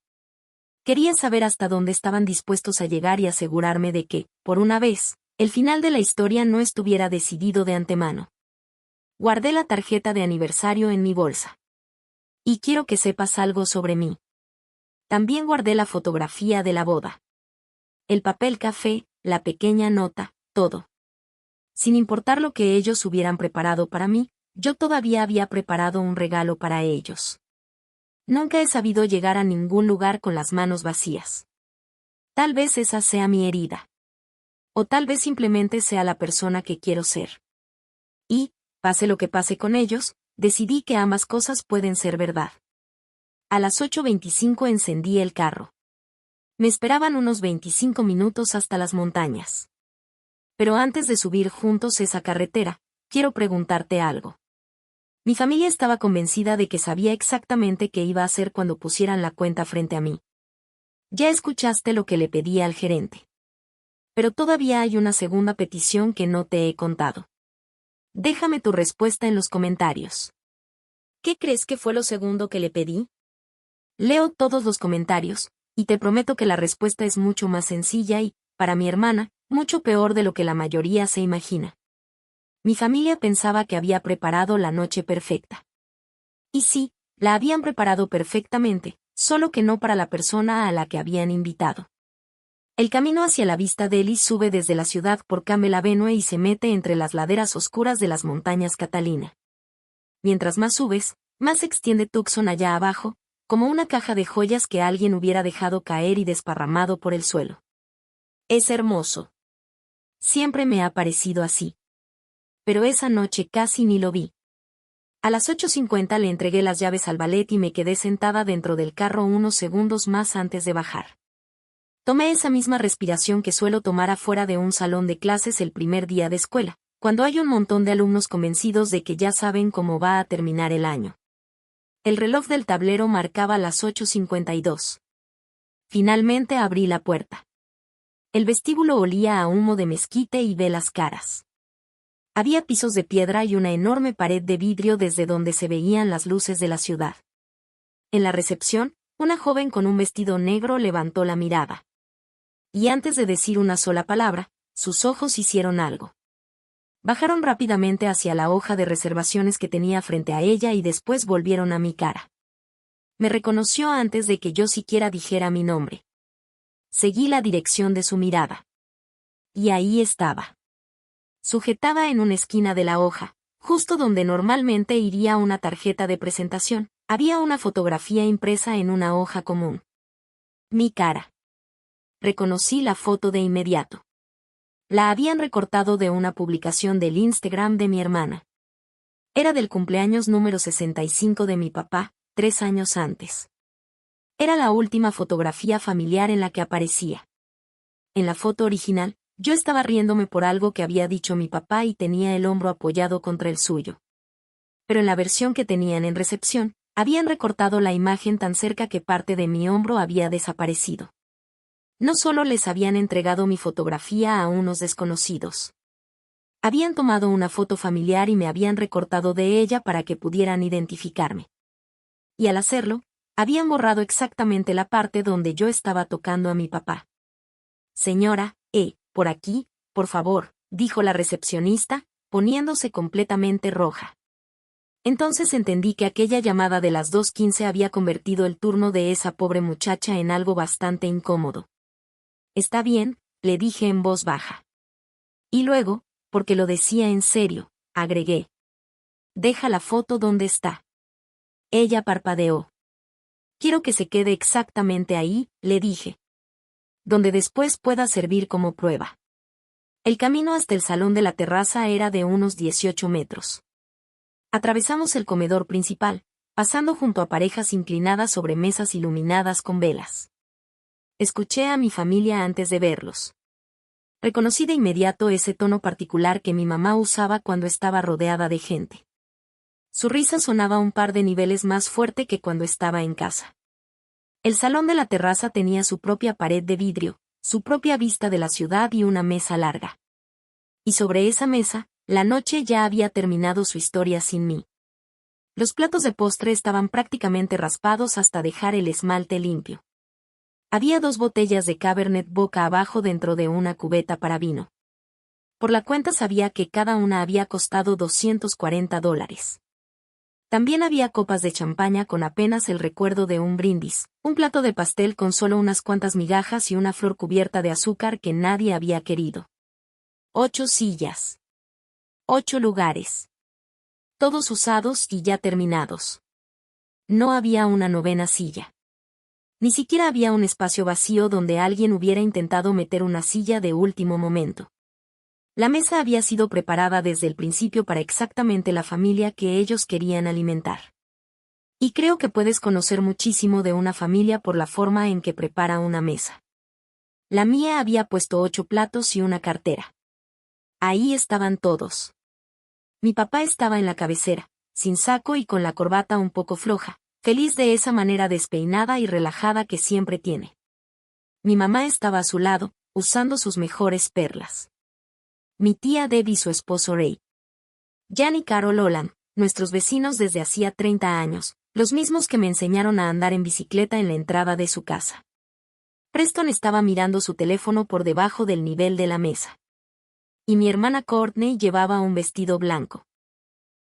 Quería saber hasta dónde estaban dispuestos a llegar y asegurarme de que, por una vez, el final de la historia no estuviera decidido de antemano. Guardé la tarjeta de aniversario en mi bolsa. Y quiero que sepas algo sobre mí. También guardé la fotografía de la boda. El papel café, la pequeña nota, todo. Sin importar lo que ellos hubieran preparado para mí, yo todavía había preparado un regalo para ellos. Nunca he sabido llegar a ningún lugar con las manos vacías. Tal vez esa sea mi herida. O tal vez simplemente sea la persona que quiero ser. Y, pase lo que pase con ellos, decidí que ambas cosas pueden ser verdad. A las 8:25 encendí el carro. Me esperaban unos 25 minutos hasta las montañas. Pero antes de subir juntos esa carretera, quiero preguntarte algo. Mi familia estaba convencida de que sabía exactamente qué iba a hacer cuando pusieran la cuenta frente a mí. Ya escuchaste lo que le pedí al gerente. Pero todavía hay una segunda petición que no te he contado. Déjame tu respuesta en los comentarios. ¿Qué crees que fue lo segundo que le pedí? Leo todos los comentarios, y te prometo que la respuesta es mucho más sencilla y, para mi hermana, mucho peor de lo que la mayoría se imagina. Mi familia pensaba que había preparado la noche perfecta. Y sí, la habían preparado perfectamente, solo que no para la persona a la que habían invitado. El camino hacia la Vista Deli sube desde la ciudad por Campbell Avenue y se mete entre las laderas oscuras de las montañas Catalina. Mientras más subes, más se extiende Tucson allá abajo, como una caja de joyas que alguien hubiera dejado caer y desparramado por el suelo. Es hermoso. Siempre me ha parecido así. Pero esa noche casi ni lo vi. A las 8:50 le entregué las llaves al valet y me quedé sentada dentro del carro unos segundos más antes de bajar. Tomé esa misma respiración que suelo tomar afuera de un salón de clases el primer día de escuela, cuando hay un montón de alumnos convencidos de que ya saben cómo va a terminar el año. El reloj del tablero marcaba las 8:52. Finalmente abrí la puerta. El vestíbulo olía a humo de mezquite y velas caras. Había pisos de piedra y una enorme pared de vidrio desde donde se veían las luces de la ciudad. En la recepción, una joven con un vestido negro levantó la mirada. Y antes de decir una sola palabra, sus ojos hicieron algo. Bajaron rápidamente hacia la hoja de reservaciones que tenía frente a ella y después volvieron a mi cara. Me reconoció antes de que yo siquiera dijera mi nombre. Seguí la dirección de su mirada. Y ahí estaba. Sujetada en una esquina de la hoja, justo donde normalmente iría una tarjeta de presentación, había una fotografía impresa en una hoja común. Mi cara. Reconocí la foto de inmediato. La habían recortado de una publicación del Instagram de mi hermana. Era del cumpleaños número 65 de mi papá, 3 años antes. Era la última fotografía familiar en la que aparecía. En la foto original, yo estaba riéndome por algo que había dicho mi papá y tenía el hombro apoyado contra el suyo. Pero en la versión que tenían en recepción, habían recortado la imagen tan cerca que parte de mi hombro había desaparecido. No solo les habían entregado mi fotografía a unos desconocidos. Habían tomado una foto familiar y me habían recortado de ella para que pudieran identificarme. Y al hacerlo, habían borrado exactamente la parte donde yo estaba tocando a mi papá. Señora, por aquí, por favor, dijo la recepcionista, poniéndose completamente roja. Entonces entendí que aquella llamada de las 2:15 había convertido el turno de esa pobre muchacha en algo bastante incómodo. Está bien, le dije en voz baja. Y luego, porque lo decía en serio, agregué. Deja la foto donde está. Ella parpadeó. Quiero que se quede exactamente ahí, le dije. Donde después pueda servir como prueba. El camino hasta el salón de la terraza era de unos 18 metros. Atravesamos el comedor principal, pasando junto a parejas inclinadas sobre mesas iluminadas con velas. Escuché a mi familia antes de verlos. Reconocí de inmediato ese tono particular que mi mamá usaba cuando estaba rodeada de gente. Su risa sonaba un par de niveles más fuerte que cuando estaba en casa. El salón de la terraza tenía su propia pared de vidrio, su propia vista de la ciudad y una mesa larga. Y sobre esa mesa, la noche ya había terminado su historia sin mí. Los platos de postre estaban prácticamente raspados hasta dejar el esmalte limpio. Había 2 botellas de Cabernet boca abajo dentro de una cubeta para vino. Por la cuenta sabía que cada una había costado $240. También había copas de champaña con apenas el recuerdo de un brindis, un plato de pastel con solo unas cuantas migajas y una flor cubierta de azúcar que nadie había querido. 8 sillas. 8 lugares. Todos usados y ya terminados. No había una 9ª silla. Ni siquiera había un espacio vacío donde alguien hubiera intentado meter una silla de último momento. La mesa había sido preparada desde el principio para exactamente la familia que ellos querían alimentar. Y creo que puedes conocer muchísimo de una familia por la forma en que prepara una mesa. La mía había puesto 8 platos y una cartera. Ahí estaban todos. Mi papá estaba en la cabecera, sin saco y con la corbata un poco floja, feliz de esa manera despeinada y relajada que siempre tiene. Mi mamá estaba a su lado, usando sus mejores perlas. Mi tía Deb y su esposo Ray. Jan y Carol Holland, nuestros vecinos desde hacía 30 años, los mismos que me enseñaron a andar en bicicleta en la entrada de su casa. Preston estaba mirando su teléfono por debajo del nivel de la mesa. Y mi hermana Courtney llevaba un vestido blanco.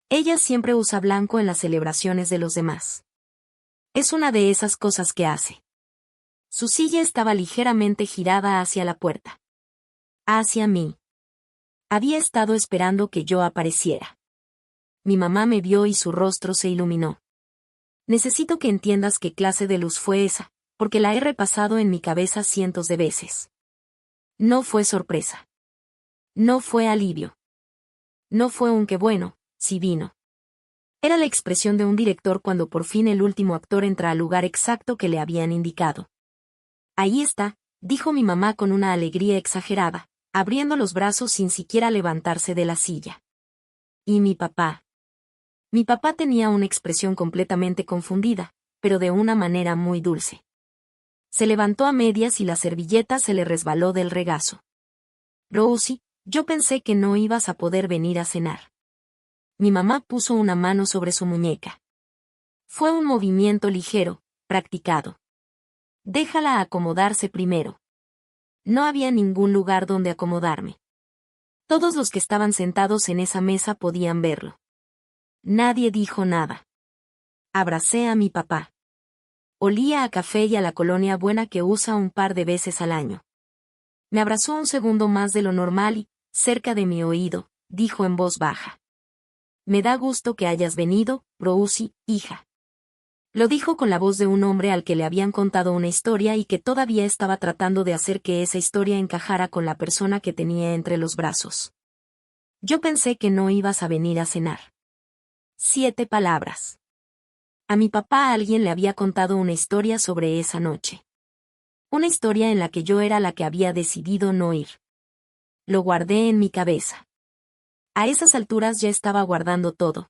Ella siempre usa blanco en las celebraciones de los demás. Es una de esas cosas que hace. Su silla estaba ligeramente girada hacia la puerta. Hacia mí. Había estado esperando que yo apareciera. Mi mamá me vio y su rostro se iluminó. Necesito que entiendas qué clase de luz fue esa, porque la he repasado en mi cabeza cientos de veces. No fue sorpresa. No fue alivio. No fue un qué bueno, sí vino. Era la expresión de un director cuando por fin el último actor entra al lugar exacto que le habían indicado. Ahí está, dijo mi mamá con una alegría exagerada, abriendo los brazos sin siquiera levantarse de la silla. ¿Y mi papá? Mi papá tenía una expresión completamente confundida, pero de una manera muy dulce. Se levantó a medias y la servilleta se le resbaló del regazo. Rosie, yo pensé que no ibas a poder venir a cenar. Mi mamá puso una mano sobre su muñeca. Fue un movimiento ligero, practicado. Déjala acomodarse primero. No había ningún lugar donde acomodarme. Todos los que estaban sentados en esa mesa podían verlo. Nadie dijo nada. Abracé a mi papá. Olía a café y a la colonia buena que usa un par de veces al año. Me abrazó un segundo más de lo normal y, cerca de mi oído, dijo en voz baja. Me da gusto que hayas venido, Rosie, hija. Lo dijo con la voz de un hombre al que le habían contado una historia y que todavía estaba tratando de hacer que esa historia encajara con la persona que tenía entre los brazos. Yo pensé que no ibas a venir a cenar. 7 palabras. A mi papá alguien le había contado una historia sobre esa noche. Una historia en la que yo era la que había decidido no ir. Lo guardé en mi cabeza. A esas alturas ya estaba guardando todo.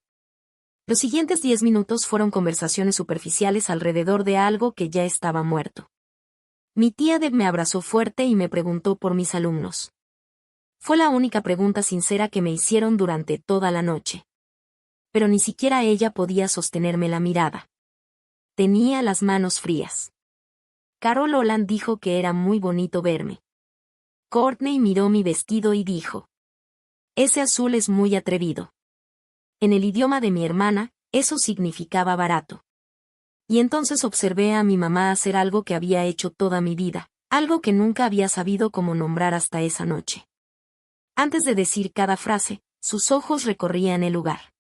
Los siguientes 10 minutos fueron conversaciones superficiales alrededor de algo que ya estaba muerto. Mi tía Deb me abrazó fuerte y me preguntó por mis alumnos. Fue la única pregunta sincera que me hicieron durante toda la noche. Pero ni siquiera ella podía sostenerme la mirada. Tenía las manos frías. Carol Holland dijo que era muy bonito verme. Courtney miró mi vestido y dijo: ese azul es muy atrevido. En el idioma de mi hermana, eso significaba barato. Y entonces observé a mi mamá hacer algo que había hecho toda mi vida, algo que nunca había sabido cómo nombrar hasta esa noche. Antes de decir cada frase, sus ojos recorrían el lugar.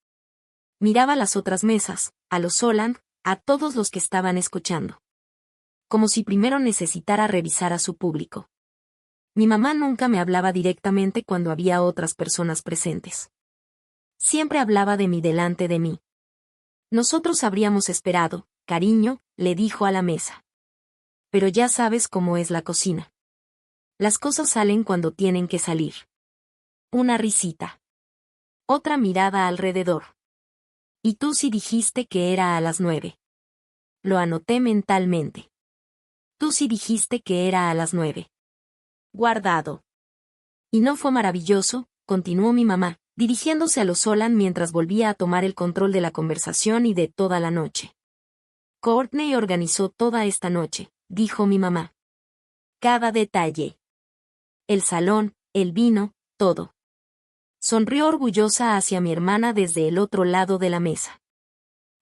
Miraba las otras mesas, a los Holland, a todos los que estaban escuchando. Como si primero necesitara revisar a su público. Mi mamá nunca me hablaba directamente cuando había otras personas presentes. Siempre hablaba de mí delante de mí. Nosotros habríamos esperado, cariño, le dijo a la mesa. Pero ya sabes cómo es la cocina. Las cosas salen cuando tienen que salir. Una risita. Otra mirada alrededor. Y tú sí dijiste que era a las 9. Lo anoté mentalmente. Tú sí dijiste que era a las 9. Guardado. Y no fue maravilloso, continuó mi mamá, dirigiéndose a los Holland mientras volvía a tomar el control de la conversación y de toda la noche. Courtney organizó toda esta noche, dijo mi mamá. Cada detalle. El salón, el vino, todo. Sonrió orgullosa hacia mi hermana desde el otro lado de la mesa.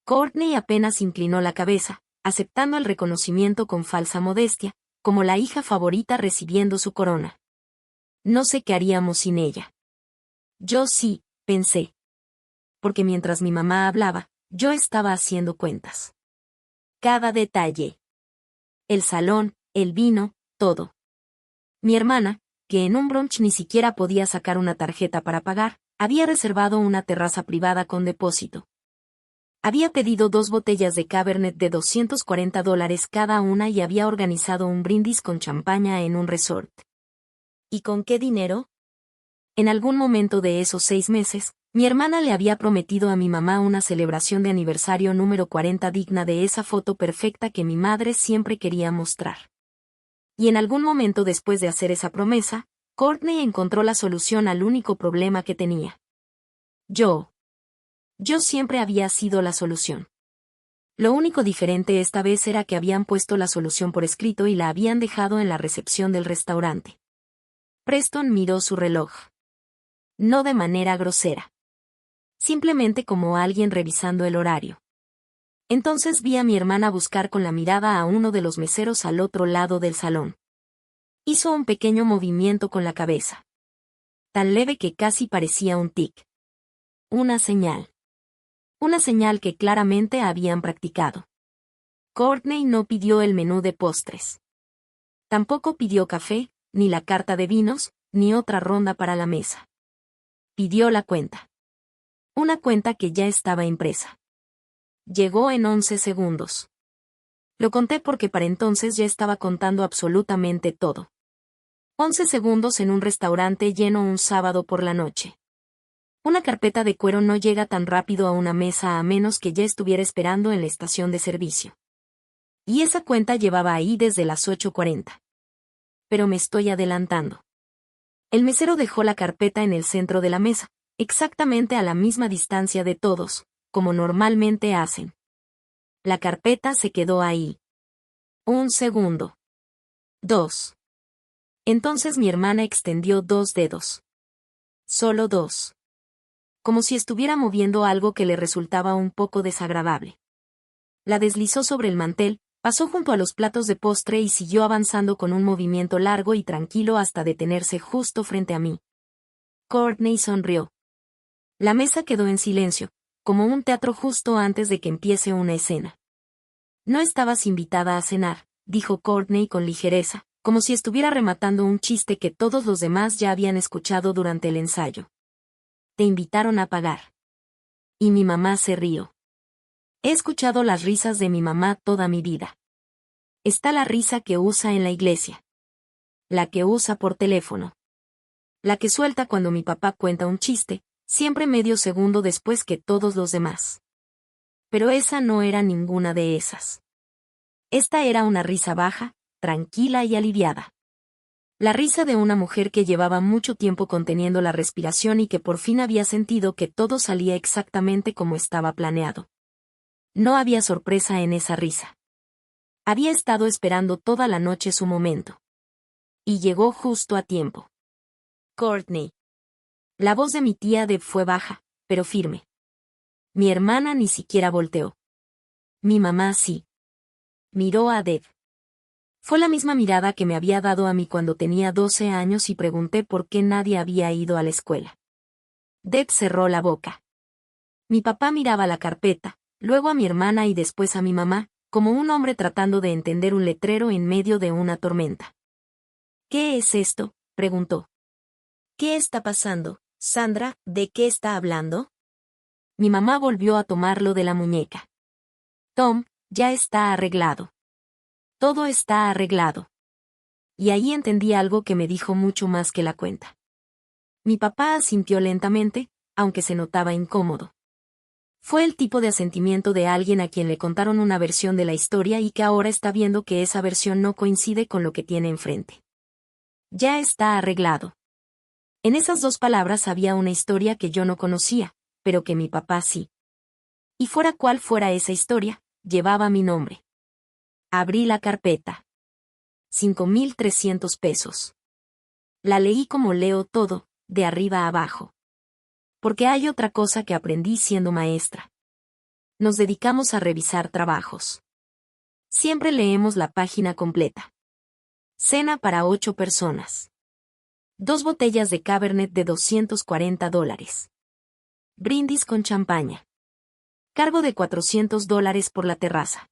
Courtney apenas inclinó la cabeza, aceptando el reconocimiento con falsa modestia, como la hija favorita recibiendo su corona. No sé qué haríamos sin ella. Yo sí, pensé. Porque mientras mi mamá hablaba, yo estaba haciendo cuentas. Cada detalle. El salón, el vino, todo. Mi hermana, que en un brunch ni siquiera podía sacar una tarjeta para pagar, había reservado una terraza privada con depósito. Había pedido 2 botellas de Cabernet de $240 cada una y había organizado un brindis con champaña en un resort. ¿Y con qué dinero? En algún momento de esos 6 meses, mi hermana le había prometido a mi mamá una celebración de aniversario número 40 digna de esa foto perfecta que mi madre siempre quería mostrar. Y en algún momento después de hacer esa promesa, Courtney encontró la solución al único problema que tenía. Yo siempre había sido la solución. Lo único diferente esta vez era que habían puesto la solución por escrito y la habían dejado en la recepción del restaurante. Preston miró su reloj. No de manera grosera. Simplemente como alguien revisando el horario. Entonces vi a mi hermana buscar con la mirada a uno de los meseros al otro lado del salón. Hizo un pequeño movimiento con la cabeza. Tan leve que casi parecía un tic. Una señal. Una señal que claramente habían practicado. Courtney no pidió el menú de postres. Tampoco pidió café, ni la carta de vinos, ni otra ronda para la mesa. Pidió la cuenta. Una cuenta que ya estaba impresa. Llegó en 11 segundos. Lo conté porque para entonces ya estaba contando absolutamente todo. 11 segundos en un restaurante lleno un sábado por la noche. Una carpeta de cuero no llega tan rápido a una mesa a menos que ya estuviera esperando en la estación de servicio. Y esa cuenta llevaba ahí desde las 8:40. Pero me estoy adelantando. El mesero dejó la carpeta en el centro de la mesa, exactamente a la misma distancia de todos, como normalmente hacen. La carpeta se quedó ahí. 1 segundo. 2. Entonces mi hermana extendió 2 dedos. Solo 2. Como si estuviera moviendo algo que le resultaba un poco desagradable. La deslizó sobre el mantel, pasó junto a los platos de postre y siguió avanzando con un movimiento largo y tranquilo hasta detenerse justo frente a mí. Courtney sonrió. La mesa quedó en silencio, como un teatro justo antes de que empiece una escena. No estabas invitada a cenar, dijo Courtney con ligereza, como si estuviera rematando un chiste que todos los demás ya habían escuchado durante el ensayo. Te invitaron a pagar. Y mi mamá se rió. He escuchado las risas de mi mamá toda mi vida. Está la risa que usa en la iglesia. La que usa por teléfono. La que suelta cuando mi papá cuenta un chiste, siempre medio segundo después que todos los demás. Pero esa no era ninguna de esas. Esta era una risa baja, tranquila y aliviada. La risa de una mujer que llevaba mucho tiempo conteniendo la respiración y que por fin había sentido que todo salía exactamente como estaba planeado. No había sorpresa en esa risa. Había estado esperando toda la noche su momento. Y llegó justo a tiempo. Courtney. La voz de mi tía Deb fue baja, pero firme. Mi hermana ni siquiera volteó. Mi mamá sí. Miró a Deb. Fue la misma mirada que me había dado a mí cuando tenía 12 años y pregunté por qué nadie había ido a la escuela. Deb cerró la boca. Mi papá miraba la carpeta, luego a mi hermana y después a mi mamá, como un hombre tratando de entender un letrero en medio de una tormenta. ¿Qué es esto?, preguntó. ¿Qué está pasando, Sandra? ¿De qué está hablando? Mi mamá volvió a tomarlo de la muñeca. Tom, ya está arreglado. Todo está arreglado. Y ahí entendí algo que me dijo mucho más que la cuenta. Mi papá asintió lentamente, aunque se notaba incómodo. Fue el tipo de asentimiento de alguien a quien le contaron una versión de la historia y que ahora está viendo que esa versión no coincide con lo que tiene enfrente. Ya está arreglado. En esas 2 palabras había una historia que yo no conocía, pero que mi papá sí. Y fuera cual fuera esa historia, llevaba mi nombre. Abrí la carpeta. 5,300 pesos. La leí como leo todo, de arriba a abajo. Porque hay otra cosa que aprendí siendo maestra. Nos dedicamos a revisar trabajos. Siempre leemos la página completa. Cena para 8 personas. 2 botellas de Cabernet de $240. Brindis con champaña. Cargo de $400 por la terraza.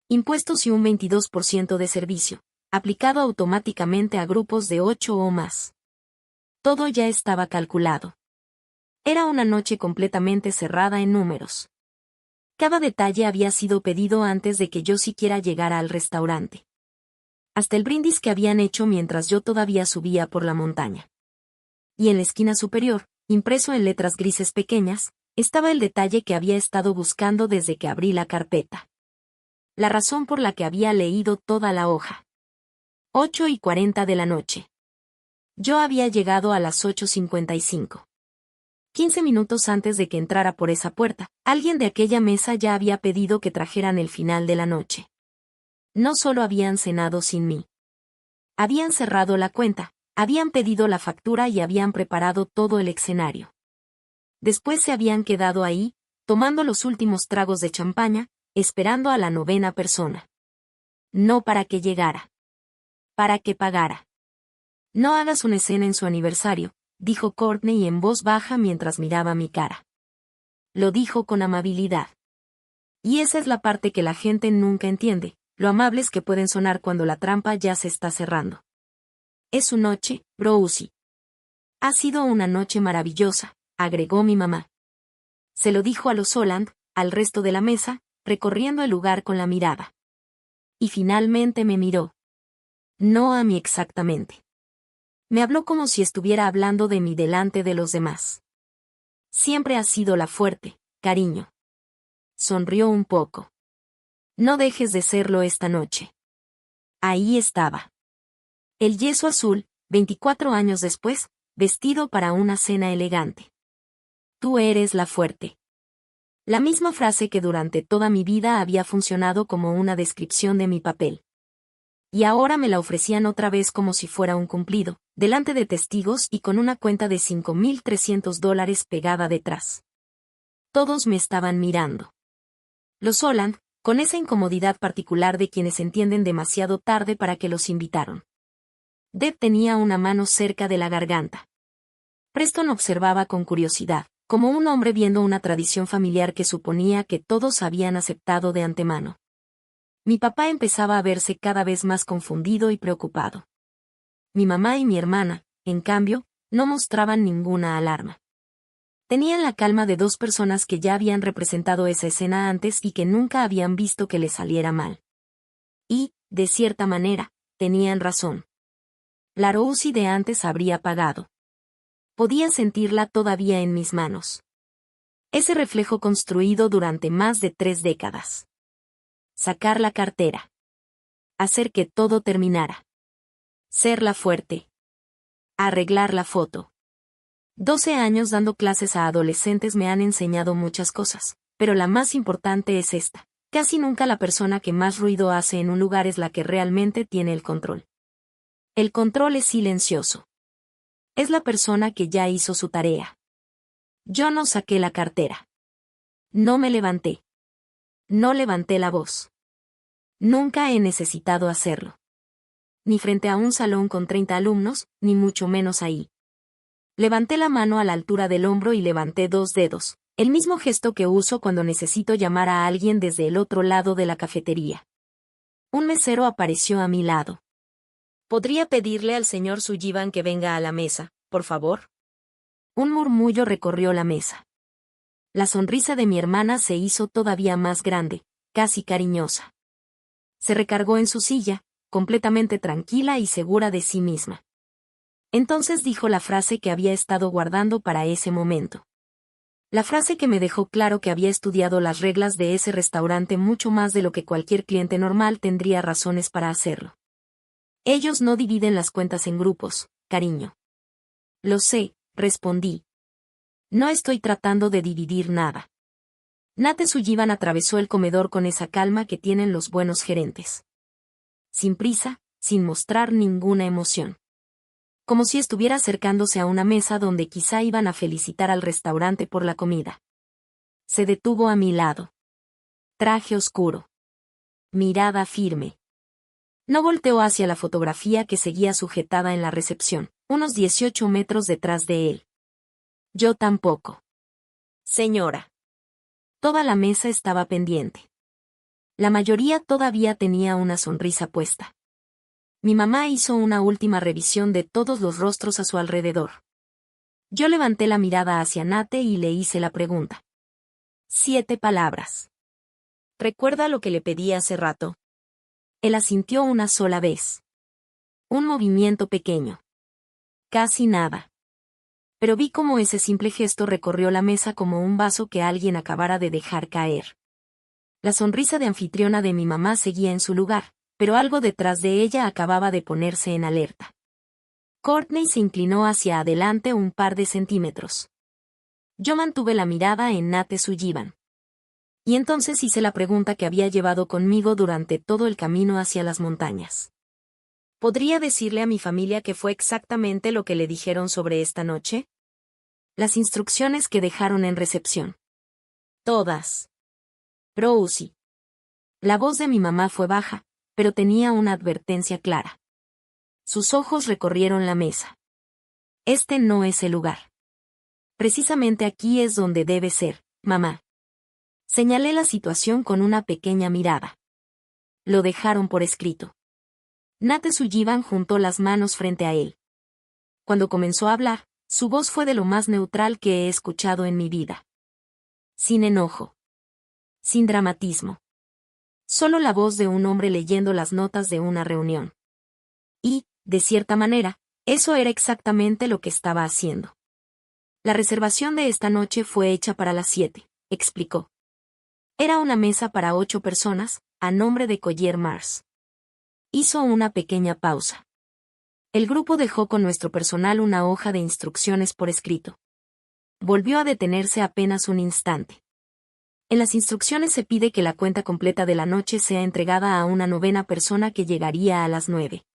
Impuestos y un 22% de servicio, aplicado automáticamente a grupos de 8 o más. Todo ya estaba calculado. Era una noche completamente cerrada en números. Cada detalle había sido pedido antes de que yo siquiera llegara al restaurante. Hasta el brindis que habían hecho mientras yo todavía subía por la montaña. Y en la esquina superior, impreso en letras grises pequeñas, estaba el detalle que había estado buscando desde que abrí la carpeta. La razón por la que había leído toda la hoja. 8:40 de la noche. Yo había llegado a las 8:55. 15 minutos antes de que entrara por esa puerta, alguien de aquella mesa ya había pedido que trajeran el final de la noche. No solo habían cenado sin mí. Habían cerrado la cuenta, Habían pedido la factura y habían preparado todo el escenario. Después se habían quedado ahí, tomando los últimos tragos de champaña, esperando a la 9ª persona. No para que llegara. Para que pagara. No hagas una escena en su aniversario, dijo Courtney en voz baja mientras miraba mi cara. Lo dijo con amabilidad. Y esa es la parte que la gente nunca entiende, lo amables que pueden sonar cuando la trampa ya se está cerrando. Es su noche, Rosie. Ha sido una noche maravillosa, agregó mi mamá. Se lo dijo a los Holland, al resto de la mesa, recorriendo el lugar con la mirada. Y finalmente me miró. No a mí exactamente. Me habló como si estuviera hablando de mí delante de los demás. Siempre has sido la fuerte, cariño. Sonrió un poco. No dejes de serlo esta noche. Ahí estaba. El yeso azul, 24 años después, vestido para una cena elegante. Tú eres la fuerte. La misma frase que durante toda mi vida había funcionado como una descripción de mi papel. Y ahora me la ofrecían otra vez como si fuera un cumplido, delante de testigos y con una cuenta de $5,300 pegada detrás. Todos me estaban mirando. Los Holland, con esa incomodidad particular de quienes entienden demasiado tarde para que los invitaron. Deb tenía una mano cerca de la garganta. Preston observaba con curiosidad, como un hombre viendo una tradición familiar que suponía que todos habían aceptado de antemano. Mi papá empezaba a verse cada vez más confundido y preocupado. Mi mamá y mi hermana, en cambio, no mostraban ninguna alarma. Tenían la calma de dos personas que ya habían representado esa escena antes y que nunca habían visto que les saliera mal. Y, de cierta manera, tenían razón. La Rosie de antes habría pagado. Podía sentirla todavía en mis manos. Ese reflejo construido durante más de 3 décadas. Sacar la cartera. Hacer que todo terminara. Ser la fuerte. Arreglar la foto. 12 años dando clases a adolescentes me han enseñado muchas cosas, pero la más importante es esta. Casi nunca la persona que más ruido hace en un lugar es la que realmente tiene el control. El control es silencioso. Es la persona que ya hizo su tarea. Yo no saqué la cartera. No me levanté. No levanté la voz. Nunca he necesitado hacerlo. Ni frente a un salón con 30 alumnos, ni mucho menos ahí. Levanté la mano a la altura del hombro y levanté 2 dedos, el mismo gesto que uso cuando necesito llamar a alguien desde el otro lado de la cafetería. Un mesero apareció a mi lado. ¿Podría pedirle al señor Sullivan que venga a la mesa, por favor? Un murmullo recorrió la mesa. La sonrisa de mi hermana se hizo todavía más grande, casi cariñosa. Se recargó en su silla, completamente tranquila y segura de sí misma. Entonces dijo la frase que había estado guardando para ese momento. La frase que me dejó claro que había estudiado las reglas de ese restaurante mucho más de lo que cualquier cliente normal tendría razones para hacerlo. Ellos no dividen las cuentas en grupos, cariño. Lo sé, respondí. No estoy tratando de dividir nada. Nate Sullivan atravesó el comedor con esa calma que tienen los buenos gerentes. Sin prisa, sin mostrar ninguna emoción. Como si estuviera acercándose a una mesa donde quizá iban a felicitar al restaurante por la comida. Se detuvo a mi lado. Traje oscuro. Mirada firme. No volteó hacia la fotografía que seguía sujetada en la recepción, unos 18 metros detrás de él. Yo tampoco. Señora. Toda la mesa estaba pendiente. La mayoría todavía tenía una sonrisa puesta. Mi mamá hizo una última revisión de todos los rostros a su alrededor. Yo levanté la mirada hacia Nate y le hice la pregunta. 7 palabras. ¿Recuerda lo que le pedí hace rato? Él asintió una sola vez. Un movimiento pequeño. Casi nada. Pero vi cómo ese simple gesto recorrió la mesa como un vaso que alguien acabara de dejar caer. La sonrisa de anfitriona de mi mamá seguía en su lugar, pero algo detrás de ella acababa de ponerse en alerta. Courtney se inclinó hacia adelante un par de centímetros. Yo mantuve la mirada en Nate Sullivan. Y entonces hice la pregunta que había llevado conmigo durante todo el camino hacia las montañas. ¿Podría decirle a mi familia que fue exactamente lo que le dijeron sobre esta noche? Las instrucciones que dejaron en recepción. Todas. Rosie. La voz de mi mamá fue baja, pero tenía una advertencia clara. Sus ojos recorrieron la mesa. Este no es el lugar. Precisamente aquí es donde debe ser, mamá. Señalé la situación con una pequeña mirada. Lo dejaron por escrito. Nate Sullivan juntó las manos frente a él. Cuando comenzó a hablar, su voz fue de lo más neutral que he escuchado en mi vida. Sin enojo. Sin dramatismo. Solo la voz de un hombre leyendo las notas de una reunión. Y, de cierta manera, eso era exactamente lo que estaba haciendo. La reservación de esta noche fue hecha para las 7, explicó. Era una mesa para 8 personas, a nombre de Collier Mars. Hizo una pequeña pausa. El grupo dejó con nuestro personal una hoja de instrucciones por escrito. Volvió a detenerse apenas un instante. En las instrucciones se pide que la cuenta completa de la noche sea entregada a una 9ª persona que llegaría a las 9.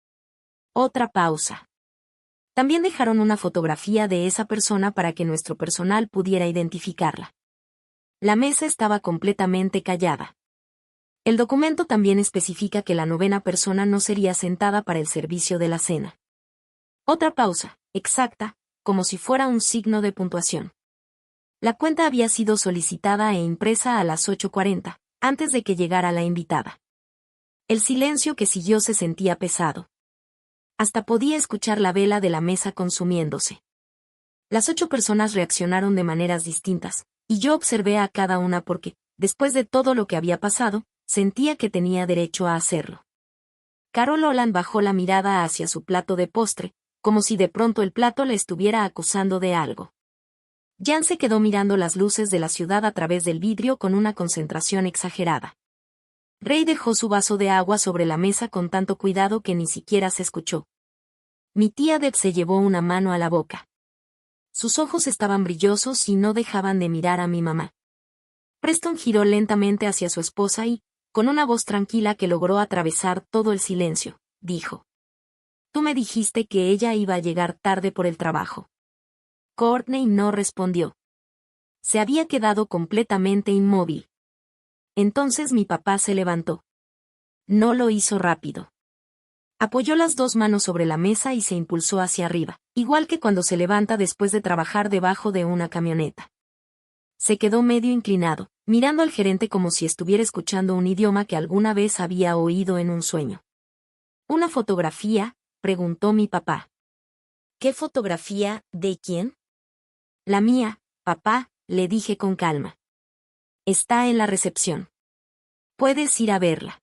Otra pausa. También dejaron una fotografía de esa persona para que nuestro personal pudiera identificarla. La mesa estaba completamente callada. El documento también especifica que la 9ª persona no sería sentada para el servicio de la cena. Otra pausa, exacta, como si fuera un signo de puntuación. La cuenta había sido solicitada e impresa a las 8:40, antes de que llegara la invitada. El silencio que siguió se sentía pesado. Hasta podía escuchar la vela de la mesa consumiéndose. Las 8 personas reaccionaron de maneras distintas, y yo observé a cada una porque, después de todo lo que había pasado, sentía que tenía derecho a hacerlo. Carol Holland bajó la mirada hacia su plato de postre, como si de pronto el plato le estuviera acusando de algo. Jan se quedó mirando las luces de la ciudad a través del vidrio con una concentración exagerada. Ray dejó su vaso de agua sobre la mesa con tanto cuidado que ni siquiera se escuchó. Mi tía Deb se llevó una mano a la boca. Sus ojos estaban brillosos y no dejaban de mirar a mi mamá. Preston giró lentamente hacia su esposa y, con una voz tranquila que logró atravesar todo el silencio, dijo: «Tú me dijiste que ella iba a llegar tarde por el trabajo». Courtney no respondió. Se había quedado completamente inmóvil. Entonces mi papá se levantó. No lo hizo rápido. Apoyó las 2 manos sobre la mesa y se impulsó hacia arriba, igual que cuando se levanta después de trabajar debajo de una camioneta. Se quedó medio inclinado, mirando al gerente como si estuviera escuchando un idioma que alguna vez había oído en un sueño. ¿Una fotografía?, preguntó mi papá. ¿Qué fotografía? ¿De quién? La mía, papá, le dije con calma. Está en la recepción. Puedes ir a verla.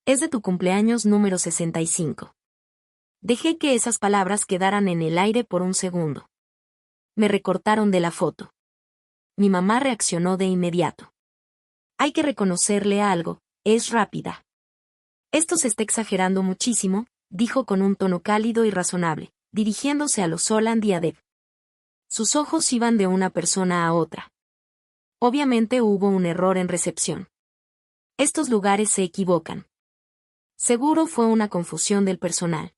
Es de tu cumpleaños número 65. Dejé que esas palabras quedaran en el aire por un segundo. Me recortaron de la foto. Mi mamá reaccionó de inmediato. Hay que reconocerle algo, es rápida. Esto se está exagerando muchísimo, dijo con un tono cálido y razonable, dirigiéndose a los Holland y a Deb. Sus ojos iban de una persona a otra. Obviamente hubo un error en recepción. Estos lugares se equivocan. Seguro fue una confusión del personal.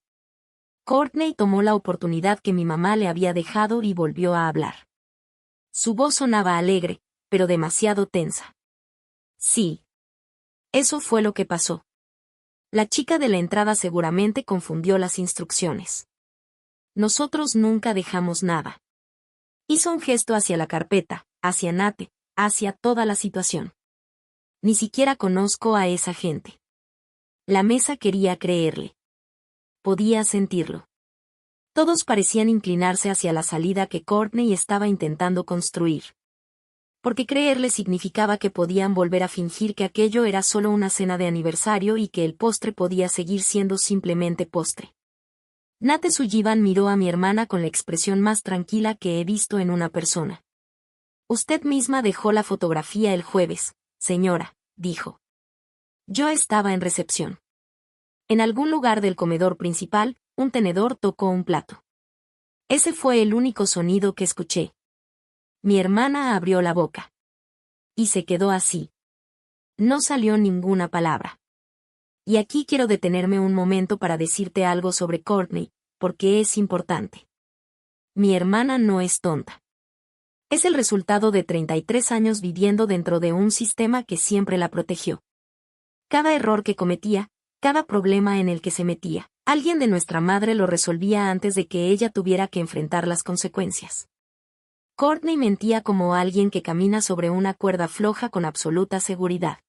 Courtney tomó la oportunidad que mi mamá le había dejado y volvió a hablar. Su voz sonaba alegre, pero demasiado tensa. Sí. Eso fue lo que pasó. La chica de la entrada seguramente confundió las instrucciones. Nosotros nunca dejamos nada. Hizo un gesto hacia la carpeta, hacia Nate, hacia toda la situación. Ni siquiera conozco a esa gente. La mesa quería creerle. Podía sentirlo. Todos parecían inclinarse hacia la salida que Courtney estaba intentando construir. Porque creerle significaba que podían volver a fingir que aquello era solo una cena de aniversario y que el postre podía seguir siendo simplemente postre. Nate Sullivan miró a mi hermana con la expresión más tranquila que he visto en una persona. Usted misma dejó la fotografía el jueves, señora, dijo. Yo estaba en recepción. En algún lugar del comedor principal, un tenedor tocó un plato. Ese fue el único sonido que escuché. Mi hermana abrió la boca. Y se quedó así. No salió ninguna palabra. Y aquí quiero detenerme un momento para decirte algo sobre Courtney, porque es importante. Mi hermana no es tonta. Es el resultado de 33 años viviendo dentro de un sistema que siempre la protegió. Cada error que cometía, cada problema en el que se metía, alguien de nuestra madre lo resolvía antes de que ella tuviera que enfrentar las consecuencias. Courtney mentía como alguien que camina sobre una cuerda floja con absoluta seguridad.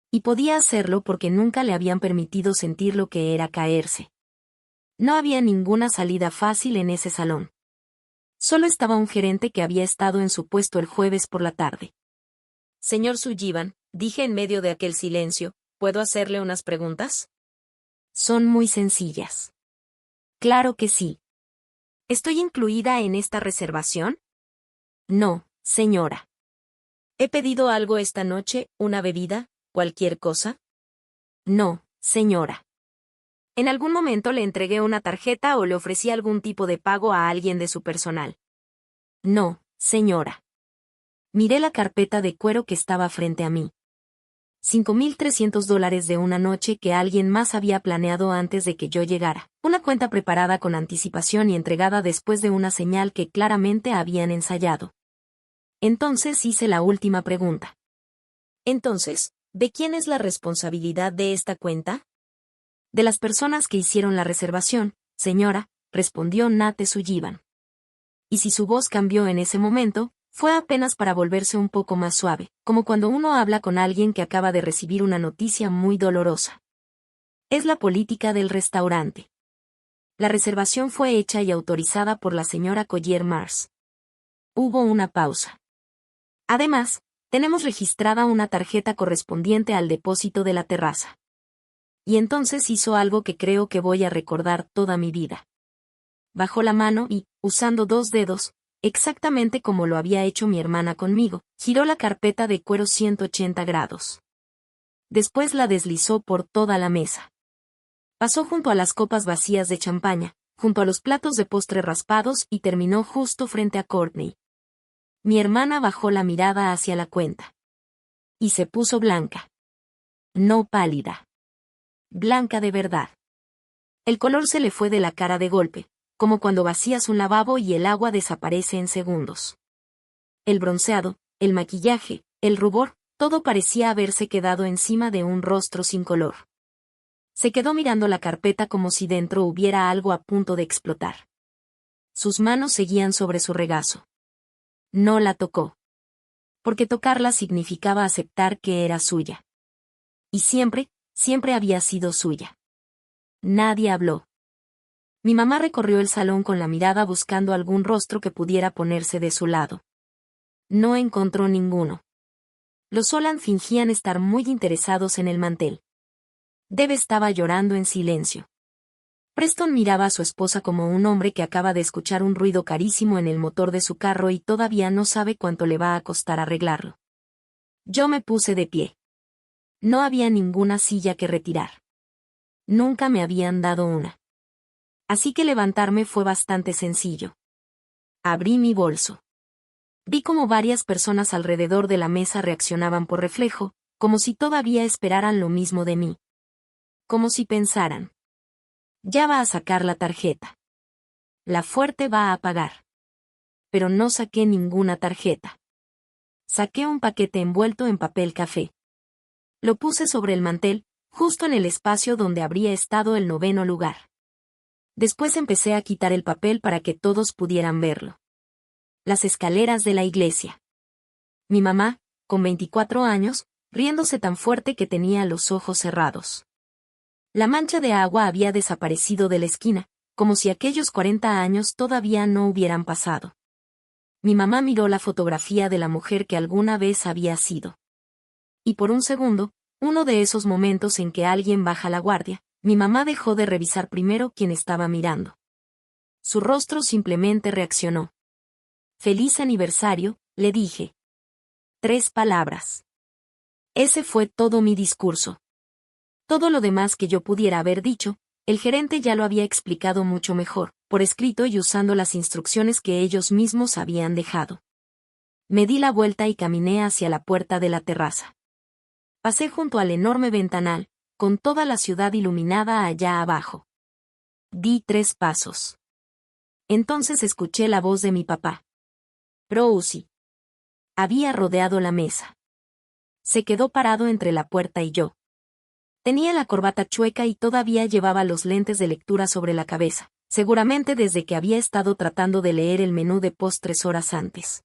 Y podía hacerlo porque nunca le habían permitido sentir lo que era caerse. No había ninguna salida fácil en ese salón. Solo estaba un gerente que había estado en su puesto el jueves por la tarde. Señor Sullivan, dije en medio de aquel silencio, ¿puedo hacerle unas preguntas? Son muy sencillas. Claro que sí. ¿Estoy incluida en esta reservación? No, señora. ¿He pedido algo esta noche, una bebida, cualquier cosa? No, señora. ¿En algún momento le entregué una tarjeta o le ofrecí algún tipo de pago a alguien de su personal? No, señora. Miré la carpeta de cuero que estaba frente a mí. $5,300 de una noche que alguien más había planeado antes de que yo llegara. Una cuenta preparada con anticipación y entregada después de una señal que claramente habían ensayado. Entonces hice la última pregunta. Entonces, ¿de quién es la responsabilidad de esta cuenta? De las personas que hicieron la reservación, señora, respondió Nate Sullivan. Y si su voz cambió en ese momento, fue apenas para volverse un poco más suave, como cuando uno habla con alguien que acaba de recibir una noticia muy dolorosa. Es la política del restaurante. La reservación fue hecha y autorizada por la señora Collier Mars. Hubo una pausa. Además, tenemos registrada una tarjeta correspondiente al depósito de la terraza. Y entonces hizo algo que creo que voy a recordar toda mi vida. Bajó la mano y, usando 2 dedos, exactamente como lo había hecho mi hermana conmigo, giró la carpeta de cuero 180 grados. Después la deslizó por toda la mesa. Pasó junto a las copas vacías de champaña, junto a los platos de postre raspados y terminó justo frente a Courtney. Mi hermana bajó la mirada hacia la cuenta. Y se puso blanca. No pálida. Blanca de verdad. El color se le fue de la cara de golpe, como cuando vacías un lavabo y el agua desaparece en segundos. El bronceado, el maquillaje, el rubor, todo parecía haberse quedado encima de un rostro sin color. Se quedó mirando la carpeta como si dentro hubiera algo a punto de explotar. Sus manos seguían sobre su regazo. No la tocó. Porque tocarla significaba aceptar que era suya. Y siempre había sido suya. Nadie habló. Mi mamá recorrió el salón con la mirada buscando algún rostro que pudiera ponerse de su lado. No encontró ninguno. Los Solan fingían estar muy interesados en el mantel. Deb estaba llorando en silencio. Preston miraba a su esposa como un hombre que acaba de escuchar un ruido carísimo en el motor de su carro y todavía no sabe cuánto le va a costar arreglarlo. Yo me puse de pie. No había ninguna silla que retirar. Nunca me habían dado una. Así que levantarme fue bastante sencillo. Abrí mi bolso. Vi cómo varias personas alrededor de la mesa reaccionaban por reflejo, como si todavía esperaran lo mismo de mí. Como si pensaran. Ya va a sacar la tarjeta. La fuerte va a pagar. Pero no saqué ninguna tarjeta. Saqué un paquete envuelto en papel café. Lo puse sobre el mantel, justo en el espacio donde habría estado el 9º lugar. Después empecé a quitar el papel para que todos pudieran verlo. Las escaleras de la iglesia. Mi mamá, con 24 años, riéndose tan fuerte que tenía los ojos cerrados. La mancha de agua había desaparecido de la esquina, como si aquellos 40 años todavía no hubieran pasado. Mi mamá miró la fotografía de la mujer que alguna vez había sido. Y por un segundo, uno de esos momentos en que alguien baja la guardia, mi mamá dejó de revisar primero quién estaba mirando. Su rostro simplemente reaccionó. «Feliz aniversario», le dije. 3 palabras. Ese fue todo mi discurso. Todo lo demás que yo pudiera haber dicho, el gerente ya lo había explicado mucho mejor, por escrito y usando las instrucciones que ellos mismos habían dejado. Me di la vuelta y caminé hacia la puerta de la terraza. Pasé junto al enorme ventanal, con toda la ciudad iluminada allá abajo. Di 3 pasos. Entonces escuché la voz de mi papá. Rosie. Había rodeado la mesa. Se quedó parado entre la puerta y yo. Tenía la corbata chueca y todavía llevaba los lentes de lectura sobre la cabeza, seguramente desde que había estado tratando de leer el menú de postres horas antes.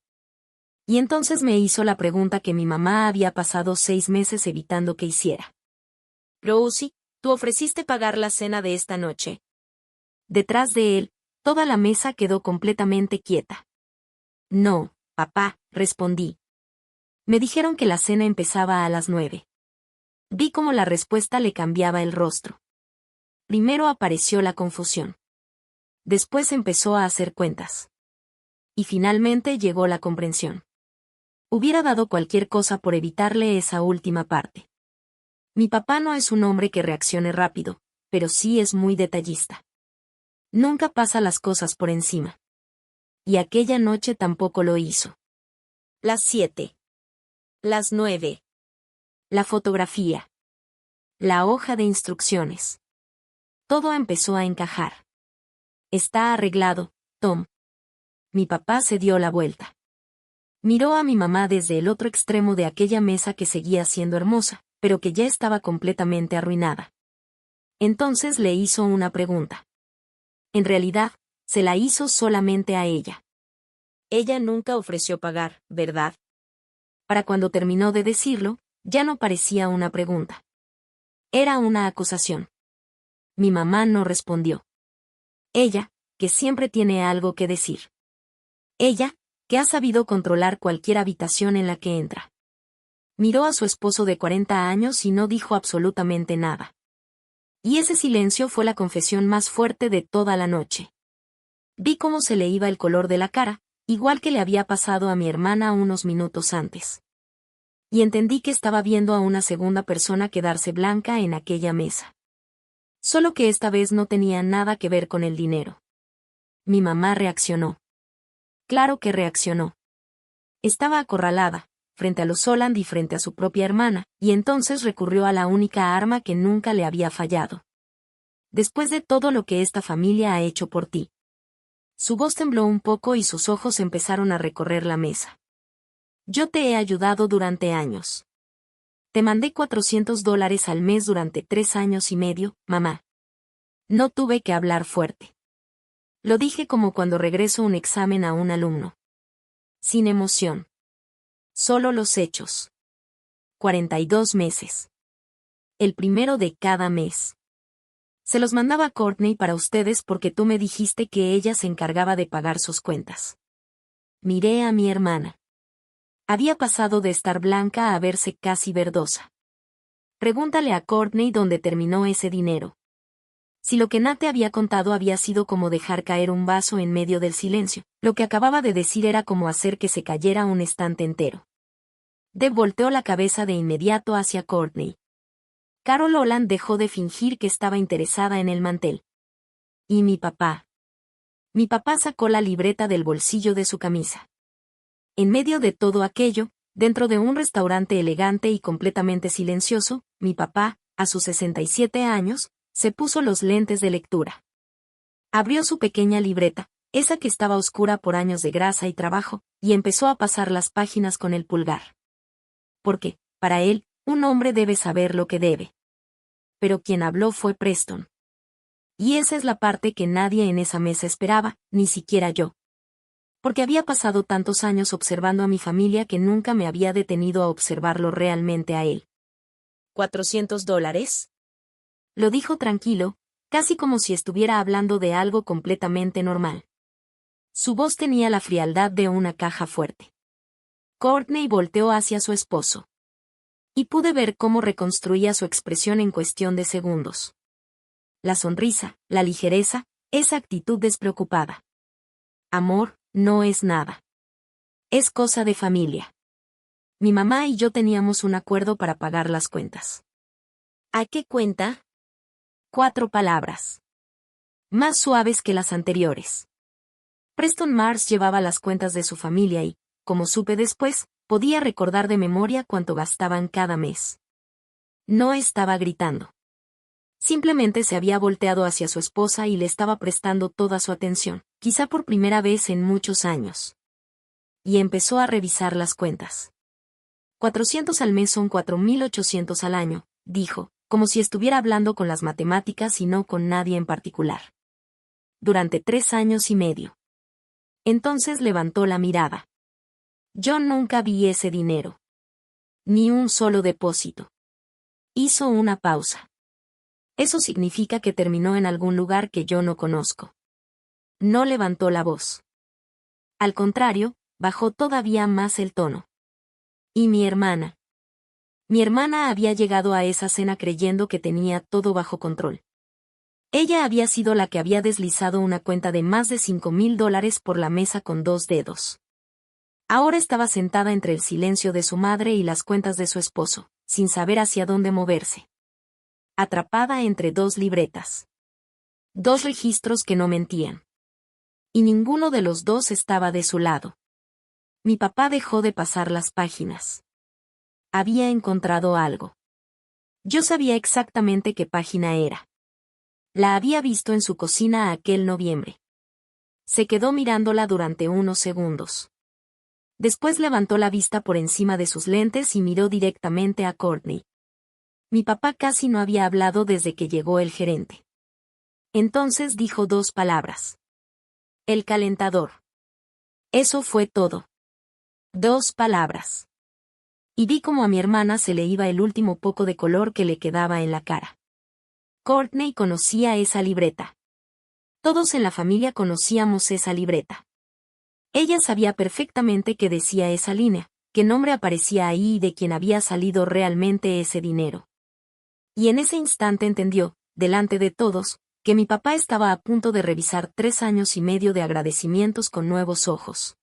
Y entonces me hizo la pregunta que mi mamá había pasado 6 meses evitando que hiciera. Rosie, ¿tú ofreciste pagar la cena de esta noche? Detrás de él, toda la mesa quedó completamente quieta. No, papá, respondí. Me dijeron que la cena empezaba a las 9. Vi cómo la respuesta le cambiaba el rostro. Primero apareció la confusión. Después empezó a hacer cuentas. Y finalmente llegó la comprensión. Hubiera dado cualquier cosa por evitarle esa última parte. Mi papá no es un hombre que reaccione rápido, pero sí es muy detallista. Nunca pasa las cosas por encima. Y aquella noche tampoco lo hizo. Las 7. Las 9. La fotografía. La hoja de instrucciones. Todo empezó a encajar. Está arreglado, Tom. Mi papá se dio la vuelta. Miró a mi mamá desde el otro extremo de aquella mesa que seguía siendo hermosa, pero que ya estaba completamente arruinada. Entonces le hizo una pregunta. En realidad, se la hizo solamente a ella. Ella nunca ofreció pagar, ¿verdad? Para cuando terminó de decirlo, ya no parecía una pregunta. Era una acusación. Mi mamá no respondió. Ella, que siempre tiene algo que decir. Ella, que ha sabido controlar cualquier habitación en la que entra. Miró a su esposo de 40 años y no dijo absolutamente nada. Y ese silencio fue la confesión más fuerte de toda la noche. Vi cómo se le iba el color de la cara, igual que le había pasado a mi hermana unos minutos antes. Y entendí que estaba viendo a una segunda persona quedarse blanca en aquella mesa. Solo que esta vez no tenía nada que ver con el dinero. Mi mamá reaccionó. Claro que reaccionó. Estaba acorralada, frente a los Holland y frente a su propia hermana, y entonces recurrió a la única arma que nunca le había fallado. Después de todo lo que esta familia ha hecho por ti. Su voz tembló un poco y sus ojos empezaron a recorrer la mesa. Yo te he ayudado durante años. Te mandé $400 al mes durante 3 años y medio, mamá. No tuve que hablar fuerte. Lo dije como cuando regreso un examen a un alumno. Sin emoción. Solo los hechos. 42 meses. El primero de cada mes. Se los mandaba a Courtney para ustedes porque tú me dijiste que ella se encargaba de pagar sus cuentas. Miré a mi hermana. Había pasado de estar blanca a verse casi verdosa. Pregúntale a Courtney dónde terminó ese dinero. Si lo que Nat te había contado había sido como dejar caer un vaso en medio del silencio, lo que acababa de decir era como hacer que se cayera un estante entero. Deb volteó la cabeza de inmediato hacia Courtney. Carol Holland dejó de fingir que estaba interesada en el mantel. ¿Y mi papá? Mi papá sacó la libreta del bolsillo de su camisa. En medio de todo aquello, dentro de un restaurante elegante y completamente silencioso, mi papá, a sus 67 años, se puso los lentes de lectura. Abrió su pequeña libreta, esa que estaba oscura por años de grasa y trabajo, y empezó a pasar las páginas con el pulgar. Porque, para él, un hombre debe saber lo que debe. Pero quien habló fue Preston. Y esa es la parte que nadie en esa mesa esperaba, ni siquiera yo. Porque había pasado tantos años observando a mi familia que nunca me había detenido a observarlo realmente a él. ¿$400? Lo dijo tranquilo, casi como si estuviera hablando de algo completamente normal. Su voz tenía la frialdad de una caja fuerte. Courtney volteó hacia su esposo. Y pude ver cómo reconstruía su expresión en cuestión de segundos. La sonrisa, la ligereza, esa actitud despreocupada. Amor, no es nada. Es cosa de familia. Mi mamá y yo teníamos un acuerdo para pagar las cuentas. ¿A qué cuenta? 4 palabras. Más suaves que las anteriores. Preston Mars llevaba las cuentas de su familia y, como supe después, podía recordar de memoria cuánto gastaban cada mes. No estaba gritando. Simplemente se había volteado hacia su esposa y le estaba prestando toda su atención, quizá por primera vez en muchos años. Y empezó a revisar las cuentas. 400 al mes son 4.800 al año, dijo, como si estuviera hablando con las matemáticas y no con nadie en particular. Durante 3 años y medio. Entonces levantó la mirada. Yo nunca vi ese dinero. Ni un solo depósito. Hizo una pausa. Eso significa que terminó en algún lugar que yo no conozco. No levantó la voz. Al contrario, bajó todavía más el tono. ¿Y mi hermana? Mi hermana había llegado a esa cena creyendo que tenía todo bajo control. Ella había sido la que había deslizado una cuenta de más de $5,000 por la mesa con 2 dedos. Ahora estaba sentada entre el silencio de su madre y las cuentas de su esposo, sin saber hacia dónde moverse. Atrapada entre 2 libretas. 2 registros que no mentían. Y ninguno de los dos estaba de su lado. Mi papá dejó de pasar las páginas. Había encontrado algo. Yo sabía exactamente qué página era. La había visto en su cocina aquel noviembre. Se quedó mirándola durante unos segundos. Después levantó la vista por encima de sus lentes y miró directamente a Courtney. Mi papá casi no había hablado desde que llegó el gerente. Entonces dijo 2 palabras. El calentador. Eso fue todo. 2 palabras. Y vi como a mi hermana se le iba el último poco de color que le quedaba en la cara. Courtney conocía esa libreta. Todos en la familia conocíamos esa libreta. Ella sabía perfectamente qué decía esa línea, qué nombre aparecía ahí y de quién había salido realmente ese dinero. Y en ese instante entendió, delante de todos, que mi papá estaba a punto de revisar 3 años y medio de agradecimientos con nuevos ojos.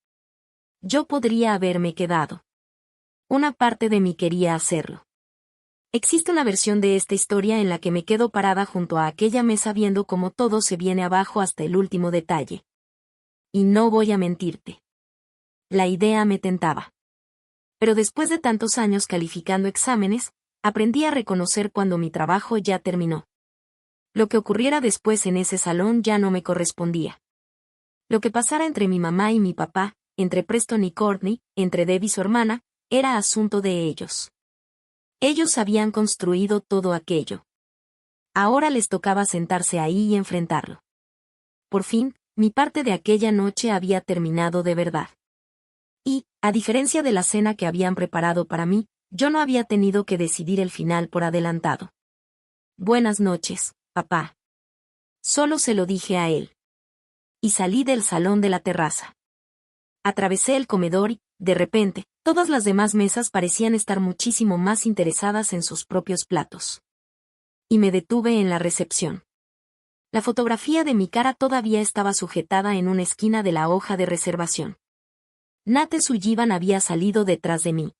Yo podría haberme quedado. Una parte de mí quería hacerlo. Existe una versión de esta historia en la que me quedo parada junto a aquella mesa viendo cómo todo se viene abajo hasta el último detalle. Y no voy a mentirte. La idea me tentaba. Pero después de tantos años calificando exámenes, aprendí a reconocer cuando mi trabajo ya terminó. Lo que ocurriera después en ese salón ya no me correspondía. Lo que pasara entre mi mamá y mi papá, entre Preston y Courtney, entre Deb y su hermana, era asunto de ellos. Ellos habían construido todo aquello. Ahora les tocaba sentarse ahí y enfrentarlo. Por fin, mi parte de aquella noche había terminado de verdad. Y, a diferencia de la cena que habían preparado para mí, yo no había tenido que decidir el final por adelantado. Buenas noches, papá. Solo se lo dije a él. Y salí del salón de la terraza. Atravesé el comedor y, de repente, todas las demás mesas parecían estar muchísimo más interesadas en sus propios platos. Y me detuve en la recepción. La fotografía de mi cara todavía estaba sujetada en una esquina de la hoja de reservación. Nate Sullivan había salido detrás de mí.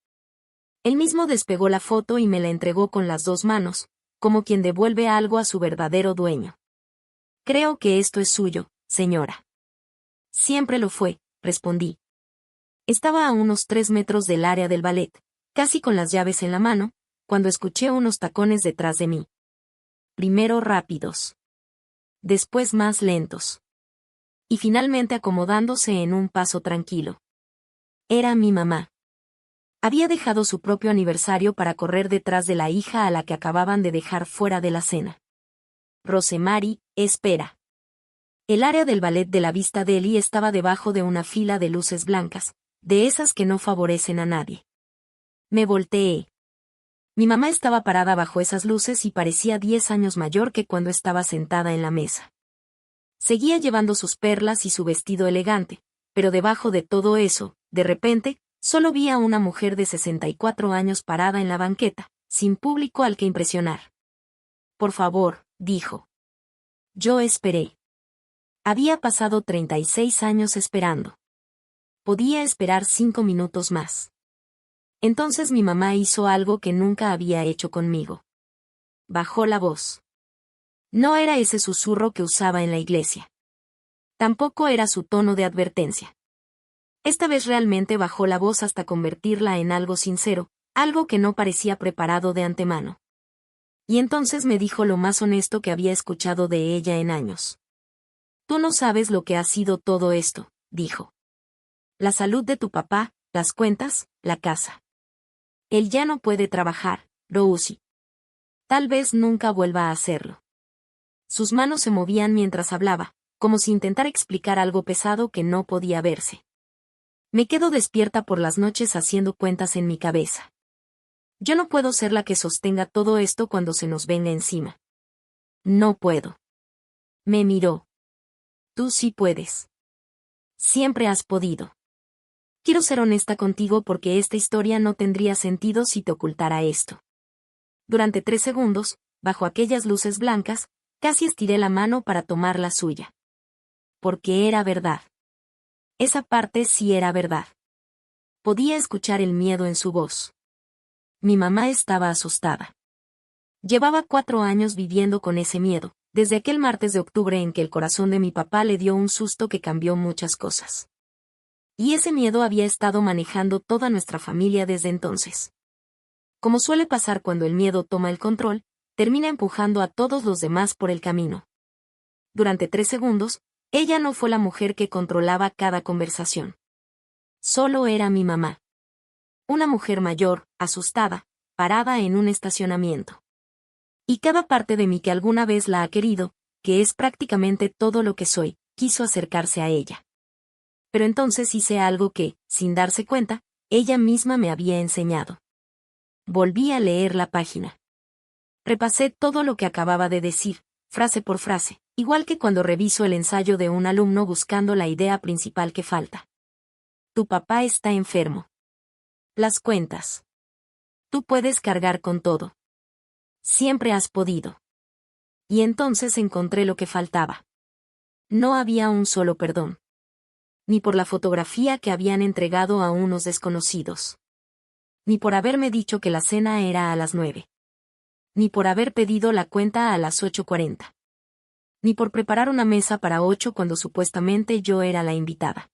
Él mismo despegó la foto y me la entregó con las 2 manos, como quien devuelve algo a su verdadero dueño. Creo que esto es suyo, señora. Siempre lo fue, respondí. Estaba a unos 3 metros del área del ballet, casi con las llaves en la mano, cuando escuché unos tacones detrás de mí. Primero rápidos. Después más lentos. Y finalmente acomodándose en un paso tranquilo. Era mi mamá. Había dejado su propio aniversario para correr detrás de la hija a la que acababan de dejar fuera de la cena. Rosemary, espera. El área del ballet de la Vista Deli estaba debajo de una fila de luces blancas, de esas que no favorecen a nadie. Me volteé. Mi mamá estaba parada bajo esas luces y parecía 10 años mayor que cuando estaba sentada en la mesa. Seguía llevando sus perlas y su vestido elegante, pero debajo de todo eso, de repente, solo vi a una mujer de 64 años parada en la banqueta, sin público al que impresionar. Por favor, dijo. Yo esperé. Había pasado 36 años esperando. Podía esperar 5 minutos más. Entonces mi mamá hizo algo que nunca había hecho conmigo. Bajó la voz. No era ese susurro que usaba en la iglesia. Tampoco era su tono de advertencia. Esta vez realmente bajó la voz hasta convertirla en algo sincero, algo que no parecía preparado de antemano. Y entonces me dijo lo más honesto que había escuchado de ella en años. Tú no sabes lo que ha sido todo esto, dijo. La salud de tu papá, las cuentas, la casa. Él ya no puede trabajar, Rosie. Tal vez nunca vuelva a hacerlo. Sus manos se movían mientras hablaba, como si intentara explicar algo pesado que no podía verse. Me quedo despierta por las noches haciendo cuentas en mi cabeza. Yo no puedo ser la que sostenga todo esto cuando se nos venga encima. No puedo. Me miró. Tú sí puedes. Siempre has podido. Quiero ser honesta contigo porque esta historia no tendría sentido si te ocultara esto. Durante 3 segundos, bajo aquellas luces blancas, casi estiré la mano para tomar la suya. Porque era verdad. Esa parte sí era verdad. Podía escuchar el miedo en su voz. Mi mamá estaba asustada. Llevaba 4 años viviendo con ese miedo, desde aquel martes de octubre en que el corazón de mi papá le dio un susto que cambió muchas cosas. Y ese miedo había estado manejando toda nuestra familia desde entonces. Como suele pasar cuando el miedo toma el control, termina empujando a todos los demás por el camino. Durante 3 segundos, ella no fue la mujer que controlaba cada conversación. Solo era mi mamá. Una mujer mayor, asustada, parada en un estacionamiento. Y cada parte de mí que alguna vez la ha querido, que es prácticamente todo lo que soy, quiso acercarse a ella. Pero entonces hice algo que, sin darse cuenta, ella misma me había enseñado. Volví a leer la página. Repasé todo lo que acababa de decir, frase por frase, igual que cuando reviso el ensayo de un alumno buscando la idea principal que falta. Tu papá está enfermo. Las cuentas. Tú puedes cargar con todo. Siempre has podido. Y entonces encontré lo que faltaba. No había un solo perdón. Ni por la fotografía que habían entregado a unos desconocidos. Ni por haberme dicho que la cena era a las 9. Ni por haber pedido la cuenta a las 8:40. Ni por preparar una mesa para 8 cuando supuestamente yo era la invitada.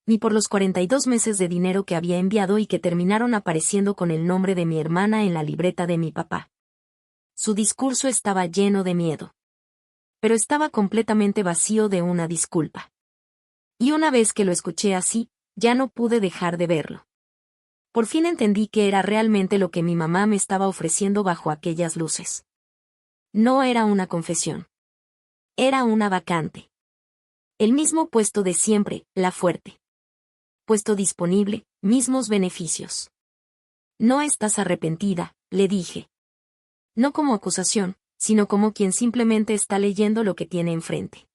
Ni por los 42 meses de dinero que había enviado y que terminaron apareciendo con el nombre de mi hermana en la libreta de mi papá. Su discurso estaba lleno de miedo. Pero estaba completamente vacío de una disculpa. Y una vez que lo escuché así, ya no pude dejar de verlo. Por fin entendí que era realmente lo que mi mamá me estaba ofreciendo bajo aquellas luces. No era una confesión. Era una vacante. El mismo puesto de siempre, la fuerte. Puesto disponible, mismos beneficios. No estás arrepentida, le dije. No como acusación, sino como quien simplemente está leyendo lo que tiene enfrente.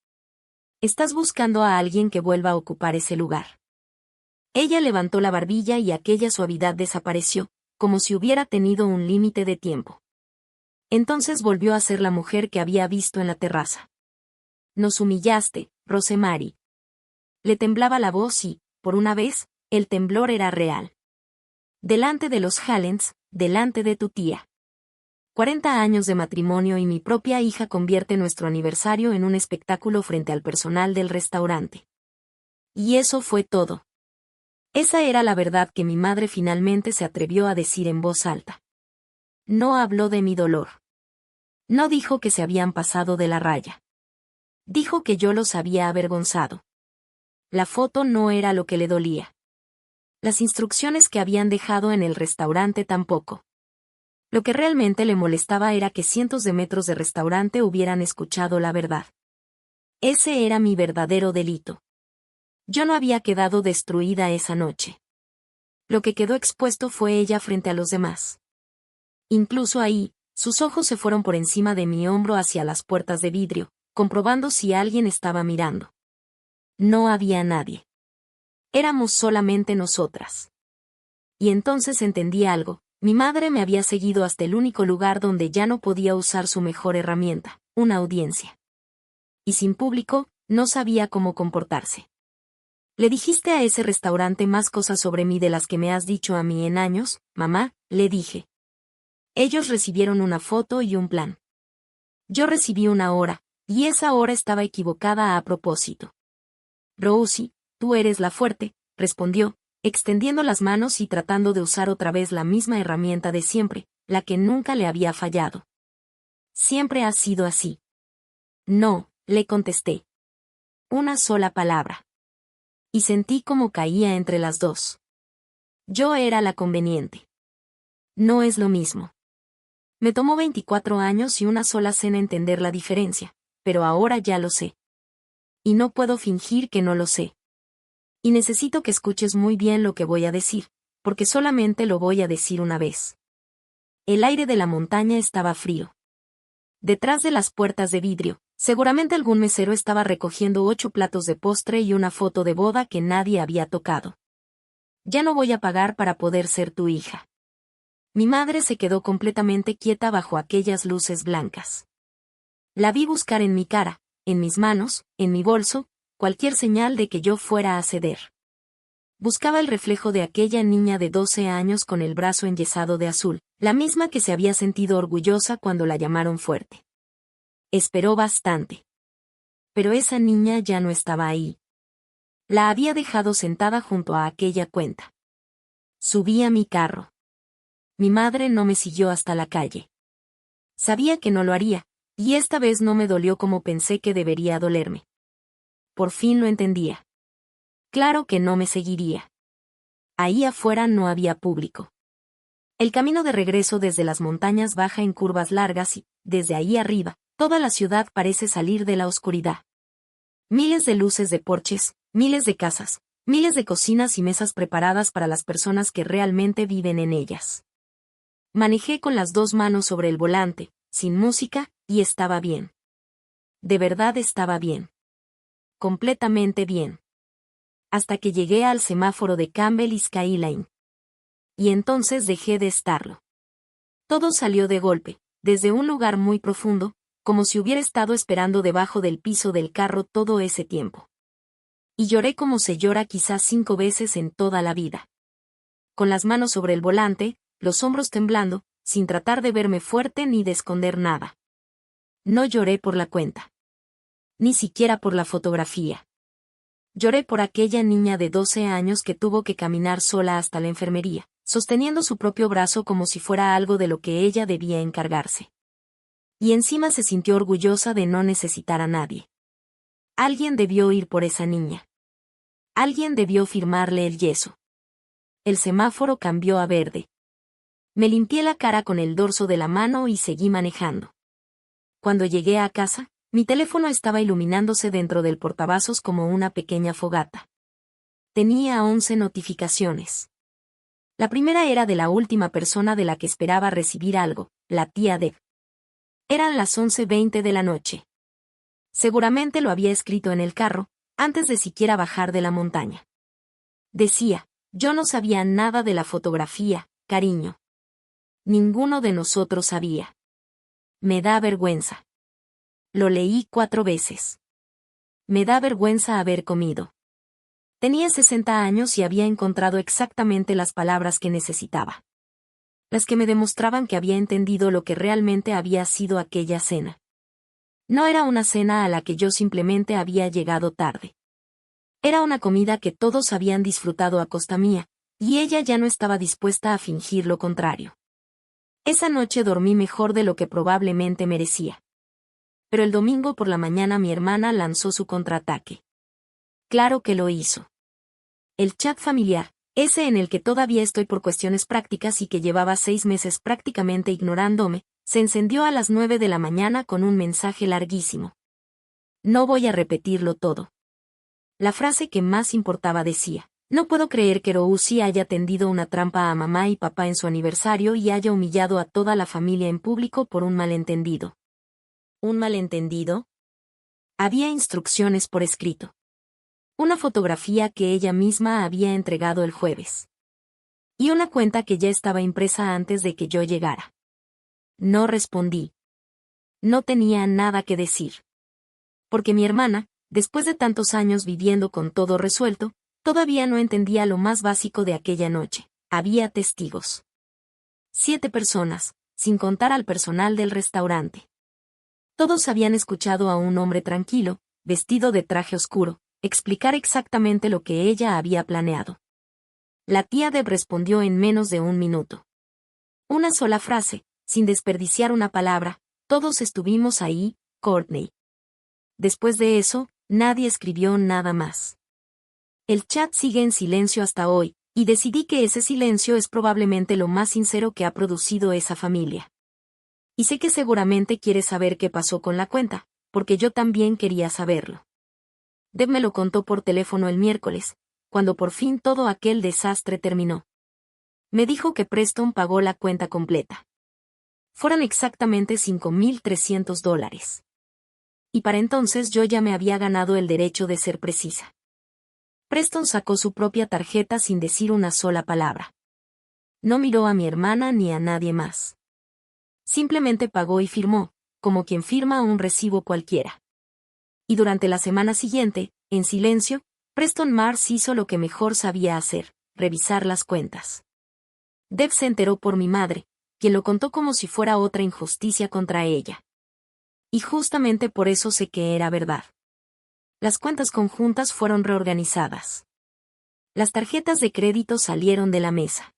Estás buscando a alguien que vuelva a ocupar ese lugar. Ella levantó la barbilla y aquella suavidad desapareció, como si hubiera tenido un límite de tiempo. Entonces volvió a ser la mujer que había visto en la terraza. Nos humillaste, Rosemary. Le temblaba la voz y, por una vez, el temblor era real. Delante de los Hallens, delante de tu tía. 40 años de matrimonio y mi propia hija convierte nuestro aniversario en un espectáculo frente al personal del restaurante. Y eso fue todo. Esa era la verdad que mi madre finalmente se atrevió a decir en voz alta. No habló de mi dolor. No dijo que se habían pasado de la raya. Dijo que yo los había avergonzado. La foto no era lo que le dolía. Las instrucciones que habían dejado en el restaurante tampoco. Lo que realmente le molestaba era que cientos de metros de restaurante hubieran escuchado la verdad. Ese era mi verdadero delito. Yo no había quedado destruida esa noche. Lo que quedó expuesto fue ella frente a los demás. Incluso ahí, sus ojos se fueron por encima de mi hombro hacia las puertas de vidrio, comprobando si alguien estaba mirando. No había nadie. Éramos solamente nosotras. Y entonces entendí algo. Mi madre me había seguido hasta el único lugar donde ya no podía usar su mejor herramienta, una audiencia. Y sin público, no sabía cómo comportarse. ¿Le dijiste a ese restaurante más cosas sobre mí de las que me has dicho a mí en años, mamá?, le dije. Ellos recibieron una foto y un plan. Yo recibí una hora, y esa hora estaba equivocada a propósito. Rosie, tú eres la fuerte, respondió, extendiendo las manos y tratando de usar otra vez la misma herramienta de siempre, la que nunca le había fallado. Siempre ha sido así. No, le contesté. Una sola palabra. Y sentí como caía entre las dos. Yo era la conveniente. No es lo mismo. Me tomó 24 años y una sola cena entender la diferencia, pero ahora ya lo sé. Y no puedo fingir que no lo sé. Y necesito que escuches muy bien lo que voy a decir, porque solamente lo voy a decir una vez. El aire de la montaña estaba frío. Detrás de las puertas de vidrio, seguramente algún mesero estaba recogiendo 8 platos de postre y una foto de boda que nadie había tocado. Ya no voy a pagar para poder ser tu hija. Mi madre se quedó completamente quieta bajo aquellas luces blancas. La vi buscar en mi cara, en mis manos, en mi bolso, cualquier señal de que yo fuera a ceder. Buscaba el reflejo de aquella niña de 12 años con el brazo enyesado de azul, la misma que se había sentido orgullosa cuando la llamaron fuerte. Esperó bastante. Pero esa niña ya no estaba ahí. La había dejado sentada junto a aquella cuenta. Subí a mi carro. Mi madre no me siguió hasta la calle. Sabía que no lo haría, y esta vez no me dolió como pensé que debería dolerme. Por fin lo entendía. Claro que no me seguiría. Ahí afuera no había público. El camino de regreso desde las montañas baja en curvas largas y, desde ahí arriba, toda la ciudad parece salir de la oscuridad. Miles de luces de porches, miles de casas, miles de cocinas y mesas preparadas para las personas que realmente viven en ellas. Manejé con las 2 manos sobre el volante, sin música, y estaba bien. De verdad estaba bien. Completamente bien. Hasta que llegué al semáforo de Campbell y Skyline. Y entonces dejé de estarlo. Todo salió de golpe, desde un lugar muy profundo, como si hubiera estado esperando debajo del piso del carro todo ese tiempo. Y lloré como se llora quizás 5 veces en toda la vida. Con las manos sobre el volante, los hombros temblando, sin tratar de verme fuerte ni de esconder nada. No lloré por la cuenta. Ni siquiera por la fotografía. Lloré por aquella niña de 12 años que tuvo que caminar sola hasta la enfermería, sosteniendo su propio brazo como si fuera algo de lo que ella debía encargarse. Y encima se sintió orgullosa de no necesitar a nadie. Alguien debió ir por esa niña. Alguien debió firmarle el yeso. El semáforo cambió a verde. Me limpié la cara con el dorso de la mano y seguí manejando. Cuando llegué a casa, mi teléfono estaba iluminándose dentro del portavasos como una pequeña fogata. Tenía 11 notificaciones. La primera era de la última persona de la que esperaba recibir algo, la tía Deb. Eran las 11:20 de la noche. Seguramente lo había escrito en el carro, antes de siquiera bajar de la montaña. Decía, yo no sabía nada de la fotografía, cariño. Ninguno de nosotros sabía. Me da vergüenza. Lo leí 4 veces. Me da vergüenza haber comido. Tenía 60 años y había encontrado exactamente las palabras que necesitaba. Las que me demostraban que había entendido lo que realmente había sido aquella cena. No era una cena a la que yo simplemente había llegado tarde. Era una comida que todos habían disfrutado a costa mía, y ella ya no estaba dispuesta a fingir lo contrario. Esa noche dormí mejor de lo que probablemente merecía. Pero el domingo por la mañana mi hermana lanzó su contraataque. Claro que lo hizo. El chat familiar, ese en el que todavía estoy por cuestiones prácticas y que llevaba 6 meses prácticamente ignorándome, se encendió a las 9 de la mañana con un mensaje larguísimo. No voy a repetirlo todo. La frase que más importaba decía, no puedo creer que Rousi haya tendido una trampa a mamá y papá en su aniversario y haya humillado a toda la familia en público por un malentendido. ¿Un malentendido? Había instrucciones por escrito. Una fotografía que ella misma había entregado el jueves. Y una cuenta que ya estaba impresa antes de que yo llegara. No respondí. No tenía nada que decir. Porque mi hermana, después de tantos años viviendo con todo resuelto, todavía no entendía lo más básico de aquella noche. Había testigos. 7 personas, sin contar al personal del restaurante. Todos habían escuchado a un hombre tranquilo, vestido de traje oscuro, explicar exactamente lo que ella había planeado. La tía Deb respondió en menos de 1 minuto. Una sola frase, sin desperdiciar una palabra, Todos estuvimos ahí, Courtney. Después de eso, nadie escribió nada más. El chat sigue en silencio hasta hoy, y decidí que ese silencio es probablemente lo más sincero que ha producido esa familia. Y sé que seguramente quieres saber qué pasó con la cuenta, porque yo también quería saberlo. Deb me lo contó por teléfono el miércoles, cuando por fin todo aquel desastre terminó. Me dijo que Preston pagó la cuenta completa. Fueron exactamente $5,300. Y para entonces yo ya me había ganado el derecho de ser precisa. Preston sacó su propia tarjeta sin decir una sola palabra. No miró a mi hermana ni a nadie más. Simplemente pagó y firmó, como quien firma un recibo cualquiera. Y durante la semana siguiente, en silencio, Preston Mars hizo lo que mejor sabía hacer, revisar las cuentas. Deb se enteró por mi madre, quien lo contó como si fuera otra injusticia contra ella. Y justamente por eso sé que era verdad. Las cuentas conjuntas fueron reorganizadas. Las tarjetas de crédito salieron de la mesa.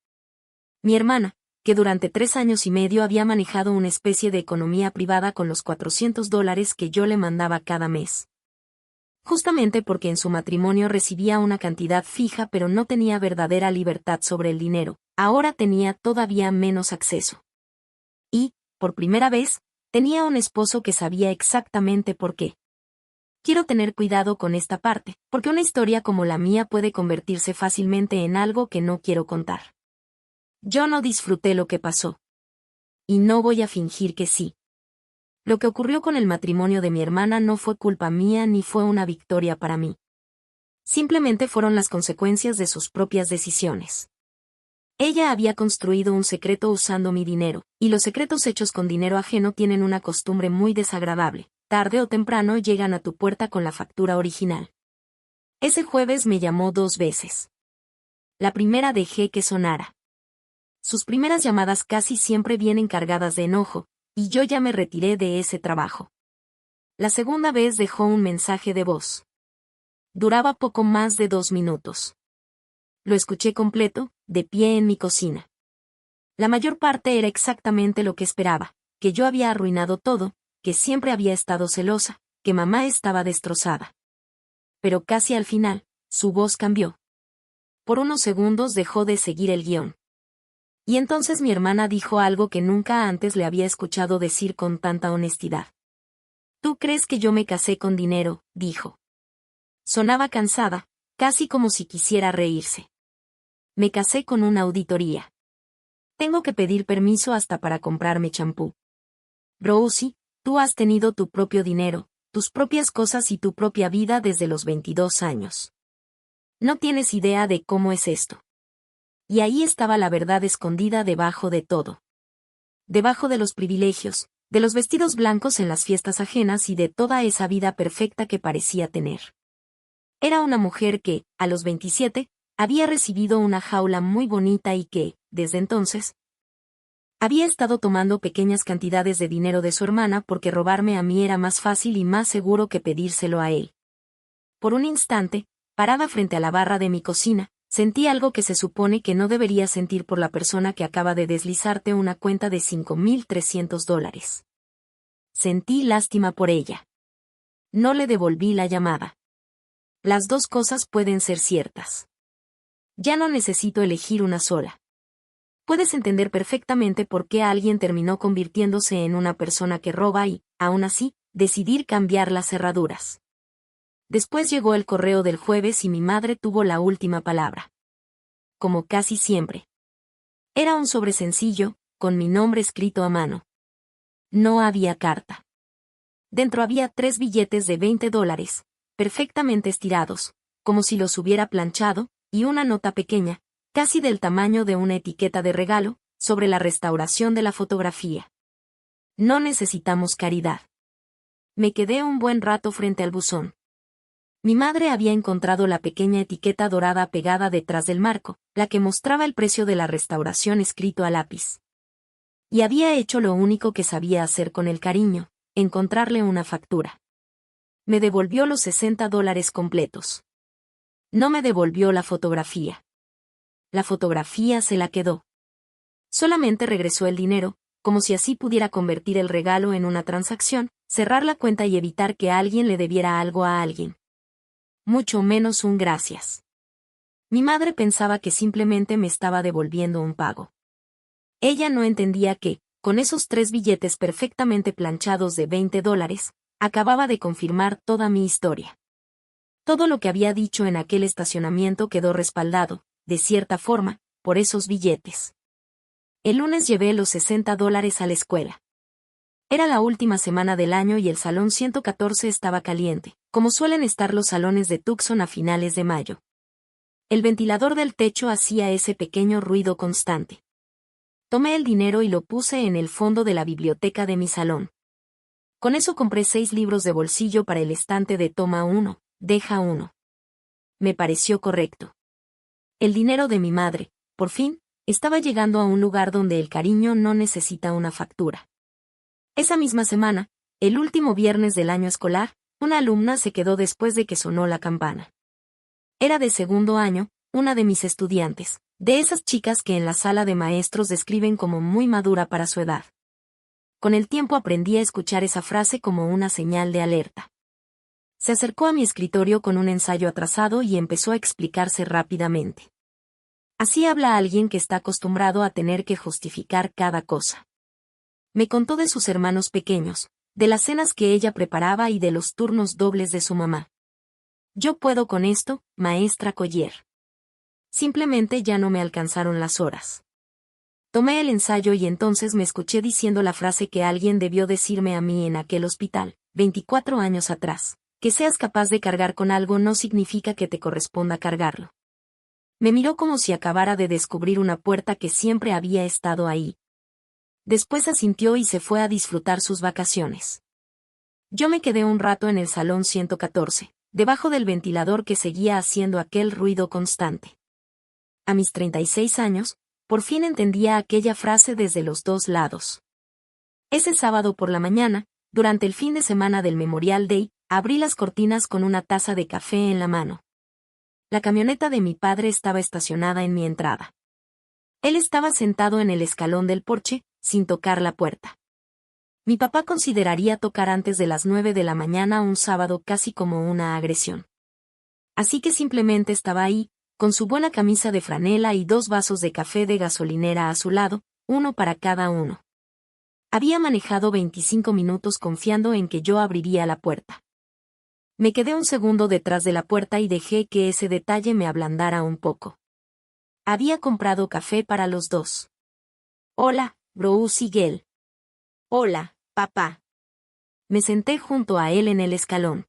Mi hermana, que durante 3 años y medio había manejado una especie de economía privada con los $400 que yo le mandaba cada mes. Justamente porque en su matrimonio recibía una cantidad fija pero no tenía verdadera libertad sobre el dinero, ahora tenía todavía menos acceso. Y, por primera vez, tenía un esposo que sabía exactamente por qué. Quiero tener cuidado con esta parte, porque una historia como la mía puede convertirse fácilmente en algo que no quiero contar. Yo no disfruté lo que pasó. Y no voy a fingir que sí. Lo que ocurrió con el matrimonio de mi hermana no fue culpa mía ni fue una victoria para mí. Simplemente fueron las consecuencias de sus propias decisiones. Ella había construido un secreto usando mi dinero, y los secretos hechos con dinero ajeno tienen una costumbre muy desagradable. Tarde o temprano llegan a tu puerta con la factura original. Ese jueves me llamó 2 veces. La primera dejé que sonara. Sus primeras llamadas casi siempre vienen cargadas de enojo, y yo ya me retiré de ese trabajo. La segunda vez dejó un mensaje de voz. Duraba poco más de 2 minutos. Lo escuché completo, de pie en mi cocina. La mayor parte era exactamente lo que esperaba, que yo había arruinado todo, que siempre había estado celosa, que mamá estaba destrozada. Pero casi al final, su voz cambió. Por unos segundos dejó de seguir el guión. Y entonces mi hermana dijo algo que nunca antes le había escuchado decir con tanta honestidad. ¿Tú crees que yo me casé con dinero?, dijo. Sonaba cansada, casi como si quisiera reírse. Me casé con una auditoría. Tengo que pedir permiso hasta para comprarme champú. Rosie, tú has tenido tu propio dinero, tus propias cosas y tu propia vida desde los 22 años. No tienes idea de cómo es esto. Y ahí estaba la verdad escondida debajo de todo. Debajo de los privilegios, de los vestidos blancos en las fiestas ajenas y de toda esa vida perfecta que parecía tener. Era una mujer que, a los 27, había recibido una jaula muy bonita y que, desde entonces, había estado tomando pequeñas cantidades de dinero de su hermana porque robarme a mí era más fácil y más seguro que pedírselo a él. Por un instante, parada frente a la barra de mi cocina, sentí algo que se supone que no debería sentir por la persona que acaba de deslizarte una cuenta de $5,300. Sentí lástima por ella. No le devolví la llamada. Las dos cosas pueden ser ciertas. Ya no necesito elegir una sola. Puedes entender perfectamente por qué alguien terminó convirtiéndose en una persona que roba y, aún así, decidir cambiar las cerraduras. Después llegó el correo del jueves y mi madre tuvo la última palabra. Como casi siempre. Era un sobre sencillo, con mi nombre escrito a mano. No había carta. Dentro había 3 billetes de $20, perfectamente estirados, como si los hubiera planchado, y una nota pequeña, casi del tamaño de una etiqueta de regalo, sobre la restauración de la fotografía. No necesitamos caridad. Me quedé un buen rato frente al buzón. Mi madre había encontrado la pequeña etiqueta dorada pegada detrás del marco, la que mostraba el precio de la restauración escrito a lápiz. Y había hecho lo único que sabía hacer con el cariño, encontrarle una factura. Me devolvió los $60 completos. No me devolvió la fotografía. La fotografía se la quedó. Solamente regresó el dinero, como si así pudiera convertir el regalo en una transacción, cerrar la cuenta y evitar que alguien le debiera algo a alguien. Mucho menos un gracias. Mi madre pensaba que simplemente me estaba devolviendo un pago. Ella no entendía que, con esos 3 billetes perfectamente planchados de $20, acababa de confirmar toda mi historia. Todo lo que había dicho en aquel estacionamiento quedó respaldado, de cierta forma, por esos billetes. El lunes llevé los $60 a la escuela. Era la última semana del año y el salón 114 estaba caliente, como suelen estar los salones de Tucson a finales de mayo. El ventilador del techo hacía ese pequeño ruido constante. Tomé el dinero y lo puse en el fondo de la biblioteca de mi salón. Con eso compré 6 libros de bolsillo para el estante de toma uno, deja uno. Me pareció correcto. El dinero de mi madre, por fin, estaba llegando a un lugar donde el cariño no necesita una factura. Esa misma semana, el último viernes del año escolar, una alumna se quedó después de que sonó la campana. Era de segundo año, una de mis estudiantes, de esas chicas que en la sala de maestros describen como muy madura para su edad. Con el tiempo aprendí a escuchar esa frase como una señal de alerta. Se acercó a mi escritorio con un ensayo atrasado y empezó a explicarse rápidamente. Así habla alguien que está acostumbrado a tener que justificar cada cosa. Me contó de sus hermanos pequeños, de las cenas que ella preparaba y de los turnos dobles de su mamá. Yo puedo con esto, maestra Collier. Simplemente ya no me alcanzaron las horas. Tomé el ensayo y entonces me escuché diciendo la frase que alguien debió decirme a mí en aquel hospital, 24 años atrás. Que seas capaz de cargar con algo no significa que te corresponda cargarlo. Me miró como si acabara de descubrir una puerta que siempre había estado ahí. Después asintió y se fue a disfrutar sus vacaciones. Yo me quedé un rato en el salón 114, debajo del ventilador que seguía haciendo aquel ruido constante. A mis 36 años, por fin entendía aquella frase desde los dos lados. Ese sábado por la mañana, durante el fin de semana del Memorial Day, abrí las cortinas con una taza de café en la mano. La camioneta de mi padre estaba estacionada en mi entrada. Él estaba sentado en el escalón del porche, sin tocar la puerta. Mi papá consideraría tocar antes de las 9 de la mañana un sábado casi como una agresión. Así que simplemente estaba ahí, con su buena camisa de franela y 2 vasos de café de gasolinera a su lado, uno para cada uno. Había manejado 25 minutos confiando en que yo abriría la puerta. Me quedé un segundo detrás de la puerta y dejé que ese detalle me ablandara un poco. Había comprado café para los dos. Hola, Bruce y Gail. Hola, papá. Me senté junto a él en el escalón.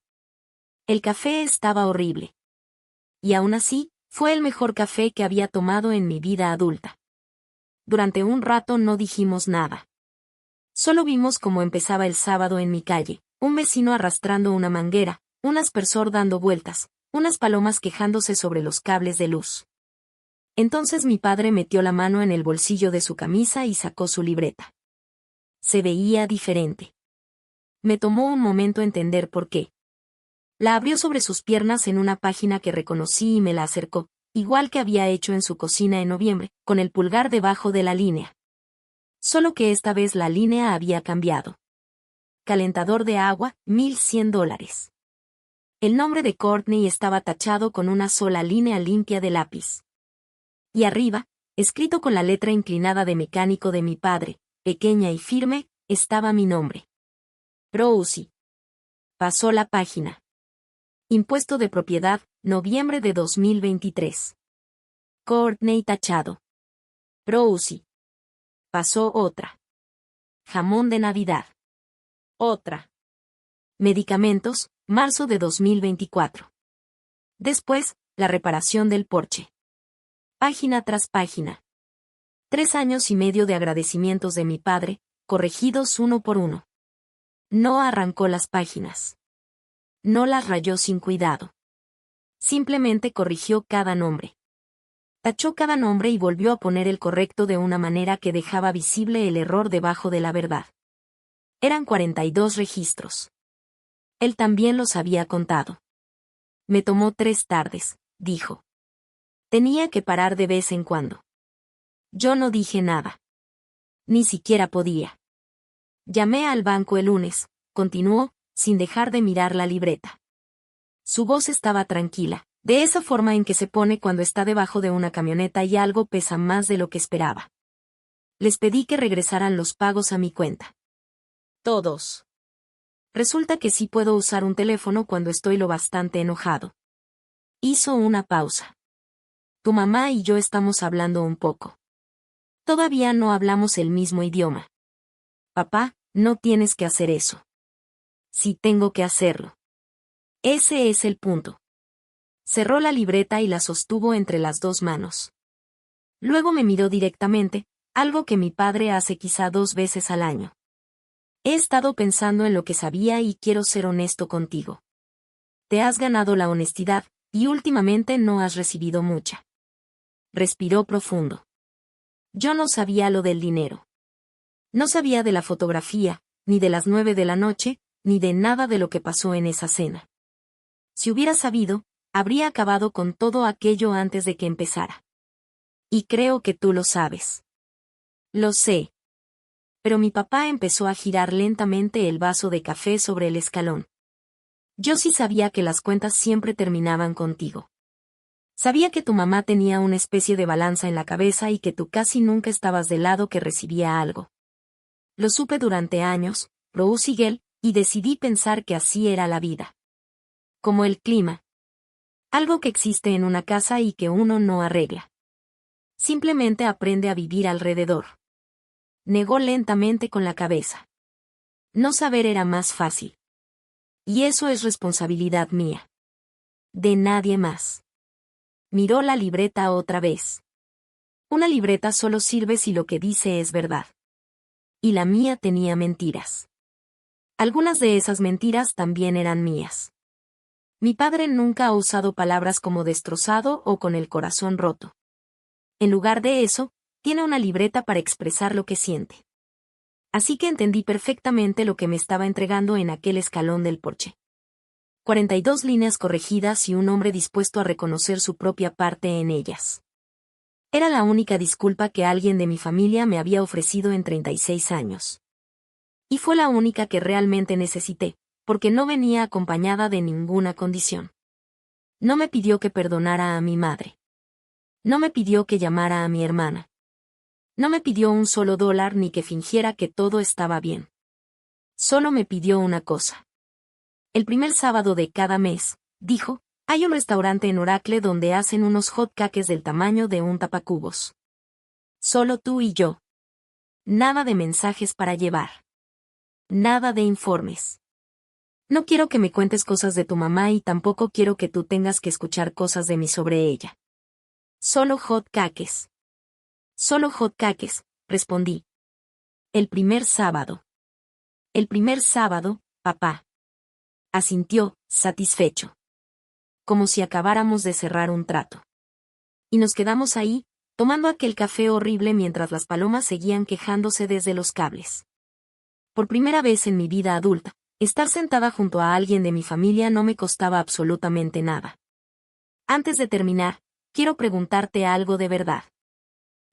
El café estaba horrible. Y aún así, fue el mejor café que había tomado en mi vida adulta. Durante un rato no dijimos nada. Solo vimos cómo empezaba el sábado en mi calle, un vecino arrastrando una manguera, un aspersor dando vueltas, unas palomas quejándose sobre los cables de luz. Entonces mi padre metió la mano en el bolsillo de su camisa y sacó su libreta. Se veía diferente. Me tomó un momento entender por qué. La abrió sobre sus piernas en una página que reconocí y me la acercó, igual que había hecho en su cocina en noviembre, con el pulgar debajo de la línea. Solo que esta vez la línea había cambiado. Calentador de agua, $1,100. El nombre de Courtney estaba tachado con una sola línea limpia de lápiz. Y arriba, escrito con la letra inclinada de mecánico de mi padre, pequeña y firme, estaba mi nombre. Rosie. Pasó la página. Impuesto de propiedad, noviembre de 2023. Courtney tachado. Rosie. Pasó otra. Jamón de Navidad. Otra. Medicamentos, marzo de 2024. Después, la reparación del porche. Página tras página. 3 años y medio de agradecimientos de mi padre, corregidos uno por uno. No arrancó las páginas. No las rayó sin cuidado. Simplemente corrigió cada nombre. Tachó cada nombre y volvió a poner el correcto de una manera que dejaba visible el error debajo de la verdad. Eran 42 registros. Él también los había contado. Me tomó 3 tardes, dijo. Tenía que parar de vez en cuando. Yo no dije nada. Ni siquiera podía. Llamé al banco el lunes, continuó, sin dejar de mirar la libreta. Su voz estaba tranquila, de esa forma en que se pone cuando está debajo de una camioneta y algo pesa más de lo que esperaba. Les pedí que regresaran los pagos a mi cuenta. Todos. Resulta que sí puedo usar un teléfono cuando estoy lo bastante enojado. Hizo una pausa. Tu mamá y yo estamos hablando un poco. Todavía no hablamos el mismo idioma. Papá, no tienes que hacer eso. Sí tengo que hacerlo. Ese es el punto. Cerró la libreta y la sostuvo entre las dos manos. Luego me miró directamente, algo que mi padre hace quizá 2 veces al año. He estado pensando en lo que sabía y quiero ser honesto contigo. Te has ganado la honestidad, y últimamente no has recibido mucha. Respiró profundo. Yo no sabía lo del dinero. No sabía de la fotografía, ni de las 9 de la noche, ni de nada de lo que pasó en esa cena. Si hubiera sabido, habría acabado con todo aquello antes de que empezara. Y creo que tú lo sabes. Lo sé. Pero mi papá empezó a girar lentamente el vaso de café sobre el escalón. Yo sí sabía que las cuentas siempre terminaban contigo. Sabía que tu mamá tenía una especie de balanza en la cabeza y que tú casi nunca estabas del lado que recibía algo. Lo supe durante años, Rose Sigel, y decidí pensar que así era la vida. Como el clima. Algo que existe en una casa y que uno no arregla. Simplemente aprende a vivir alrededor. Negó lentamente con la cabeza. No saber era más fácil. Y eso es responsabilidad mía. De nadie más. Miró la libreta otra vez. Una libreta solo sirve si lo que dice es verdad. Y la mía tenía mentiras. Algunas de esas mentiras también eran mías. Mi padre nunca ha usado palabras como destrozado o con el corazón roto. En lugar de eso, tiene una libreta para expresar lo que siente. Así que entendí perfectamente lo que me estaba entregando en aquel escalón del porche. 42 líneas corregidas y un hombre dispuesto a reconocer su propia parte en ellas. Era la única disculpa que alguien de mi familia me había ofrecido en 36 años. Y fue la única que realmente necesité, porque no venía acompañada de ninguna condición. No me pidió que perdonara a mi madre. No me pidió que llamara a mi hermana. No me pidió un solo dólar ni que fingiera que todo estaba bien. Solo me pidió una cosa. El primer sábado de cada mes, dijo, hay un restaurante en Oracle donde hacen unos hot cakes del tamaño de un tapacubos. Solo tú y yo. Nada de mensajes para llevar. Nada de informes. No quiero que me cuentes cosas de tu mamá y tampoco quiero que tú tengas que escuchar cosas de mí sobre ella. Solo hot cakes. Solo hot cakes, respondí. El primer sábado. El primer sábado, papá. Asintió, satisfecho. Como si acabáramos de cerrar un trato. Y nos quedamos ahí, tomando aquel café horrible mientras las palomas seguían quejándose desde los cables. Por primera vez en mi vida adulta, estar sentada junto a alguien de mi familia no me costaba absolutamente nada. Antes de terminar, quiero preguntarte algo de verdad.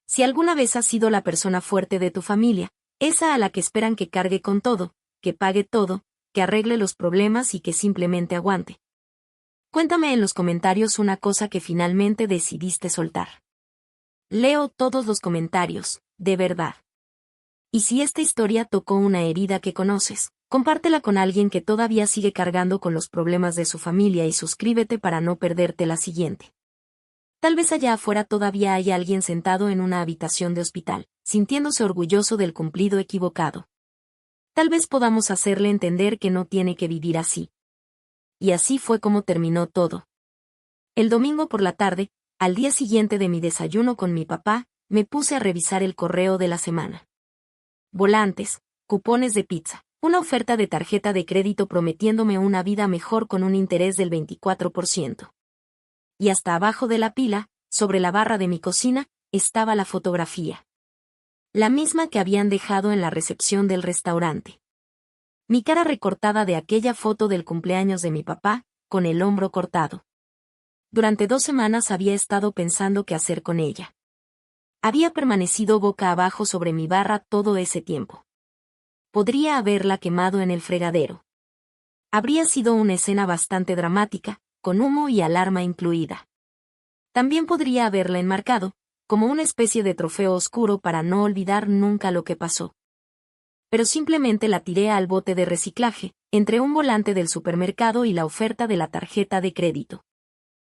Si alguna vez has sido la persona fuerte de tu familia, esa a la que esperan que cargue con todo, que pague todo, que arregle los problemas y que simplemente aguante. Cuéntame en los comentarios una cosa que finalmente decidiste soltar. Leo todos los comentarios, de verdad. Y si esta historia tocó una herida que conoces, compártela con alguien que todavía sigue cargando con los problemas de su familia y suscríbete para no perderte la siguiente. Tal vez allá afuera todavía hay alguien sentado en una habitación de hospital, sintiéndose orgulloso del cumplido equivocado. Tal vez podamos hacerle entender que no tiene que vivir así. Y así fue como terminó todo. El domingo por la tarde, al día siguiente de mi desayuno con mi papá, me puse a revisar el correo de la semana. Volantes, cupones de pizza, una oferta de tarjeta de crédito prometiéndome una vida mejor con un interés del 24%. Y hasta abajo de la pila, sobre la barra de mi cocina, estaba la fotografía. La misma que habían dejado en la recepción del restaurante. Mi cara recortada de aquella foto del cumpleaños de mi papá, con el hombro cortado. Durante 2 semanas había estado pensando qué hacer con ella. Había permanecido boca abajo sobre mi barra todo ese tiempo. Podría haberla quemado en el fregadero. Habría sido una escena bastante dramática, con humo y alarma incluida. También podría haberla enmarcado, como una especie de trofeo oscuro para no olvidar nunca lo que pasó. Pero simplemente la tiré al bote de reciclaje, entre un volante del supermercado y la oferta de la tarjeta de crédito.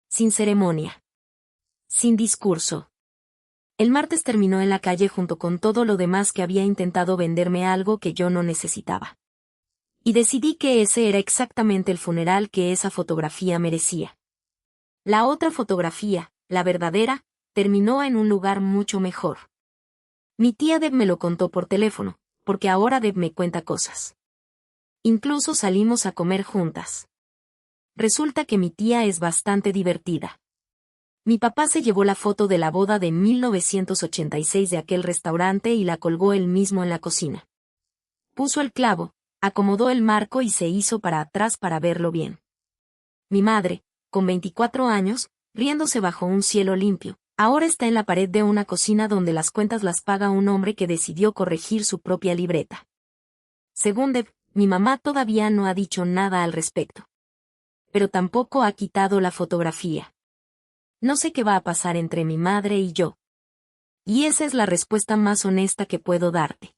Sin ceremonia. Sin discurso. El martes terminó en la calle junto con todo lo demás que había intentado venderme algo que yo no necesitaba. Y decidí que ese era exactamente el funeral que esa fotografía merecía. La otra fotografía, la verdadera, terminó en un lugar mucho mejor. Mi tía Deb me lo contó por teléfono, porque ahora Deb me cuenta cosas. Incluso salimos a comer juntas. Resulta que mi tía es bastante divertida. Mi papá se llevó la foto de la boda de 1986 de aquel restaurante y la colgó él mismo en la cocina. Puso el clavo, acomodó el marco y se hizo para atrás para verlo bien. Mi madre, con 24 años, riéndose bajo un cielo limpio, ahora está en la pared de una cocina donde las cuentas las paga un hombre que decidió corregir su propia libreta. Según Deb, mi mamá todavía no ha dicho nada al respecto. Pero tampoco ha quitado la fotografía. No sé qué va a pasar entre mi madre y yo. Y esa es la respuesta más honesta que puedo darte.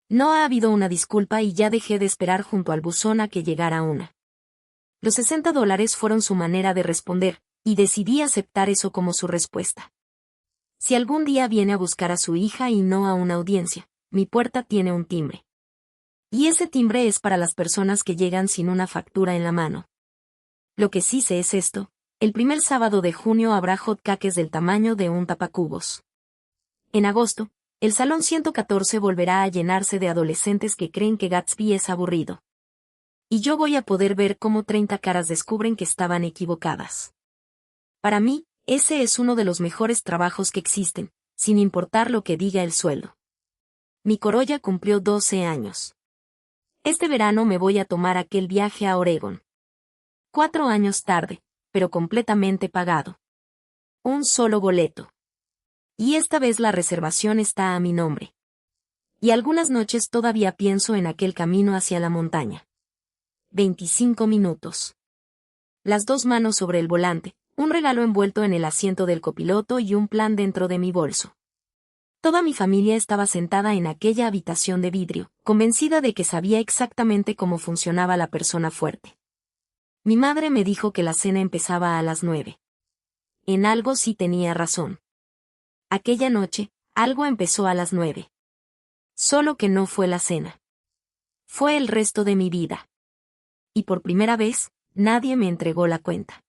No ha habido una disculpa y ya dejé de esperar junto al buzón a que llegara una. Los $60 fueron su manera de responder, y decidí aceptar eso como su respuesta. Si algún día viene a buscar a su hija y no a una audiencia, mi puerta tiene un timbre. Y ese timbre es para las personas que llegan sin una factura en la mano. Lo que sí sé es esto: el primer sábado de junio habrá hotcakes del tamaño de un tapacubos. En agosto, el Salón 114 volverá a llenarse de adolescentes que creen que Gatsby es aburrido. Y yo voy a poder ver cómo 30 caras descubren que estaban equivocadas. Para mí, ese es uno de los mejores trabajos que existen, sin importar lo que diga el sueldo. Mi Corolla cumplió 12 años. Este verano me voy a tomar aquel viaje a Oregón. 4 años tarde, pero completamente pagado. Un solo boleto. Y esta vez la reservación está a mi nombre. Y algunas noches todavía pienso en aquel camino hacia la montaña. 25 minutos. Las dos manos sobre el volante, un regalo envuelto en el asiento del copiloto y un plan dentro de mi bolso. Toda mi familia estaba sentada en aquella habitación de vidrio, convencida de que sabía exactamente cómo funcionaba la persona fuerte. Mi madre me dijo que la cena empezaba a las 9. En algo sí tenía razón. Aquella noche, algo empezó a las 9. Solo que no fue la cena. Fue el resto de mi vida. Y por primera vez, nadie me entregó la cuenta.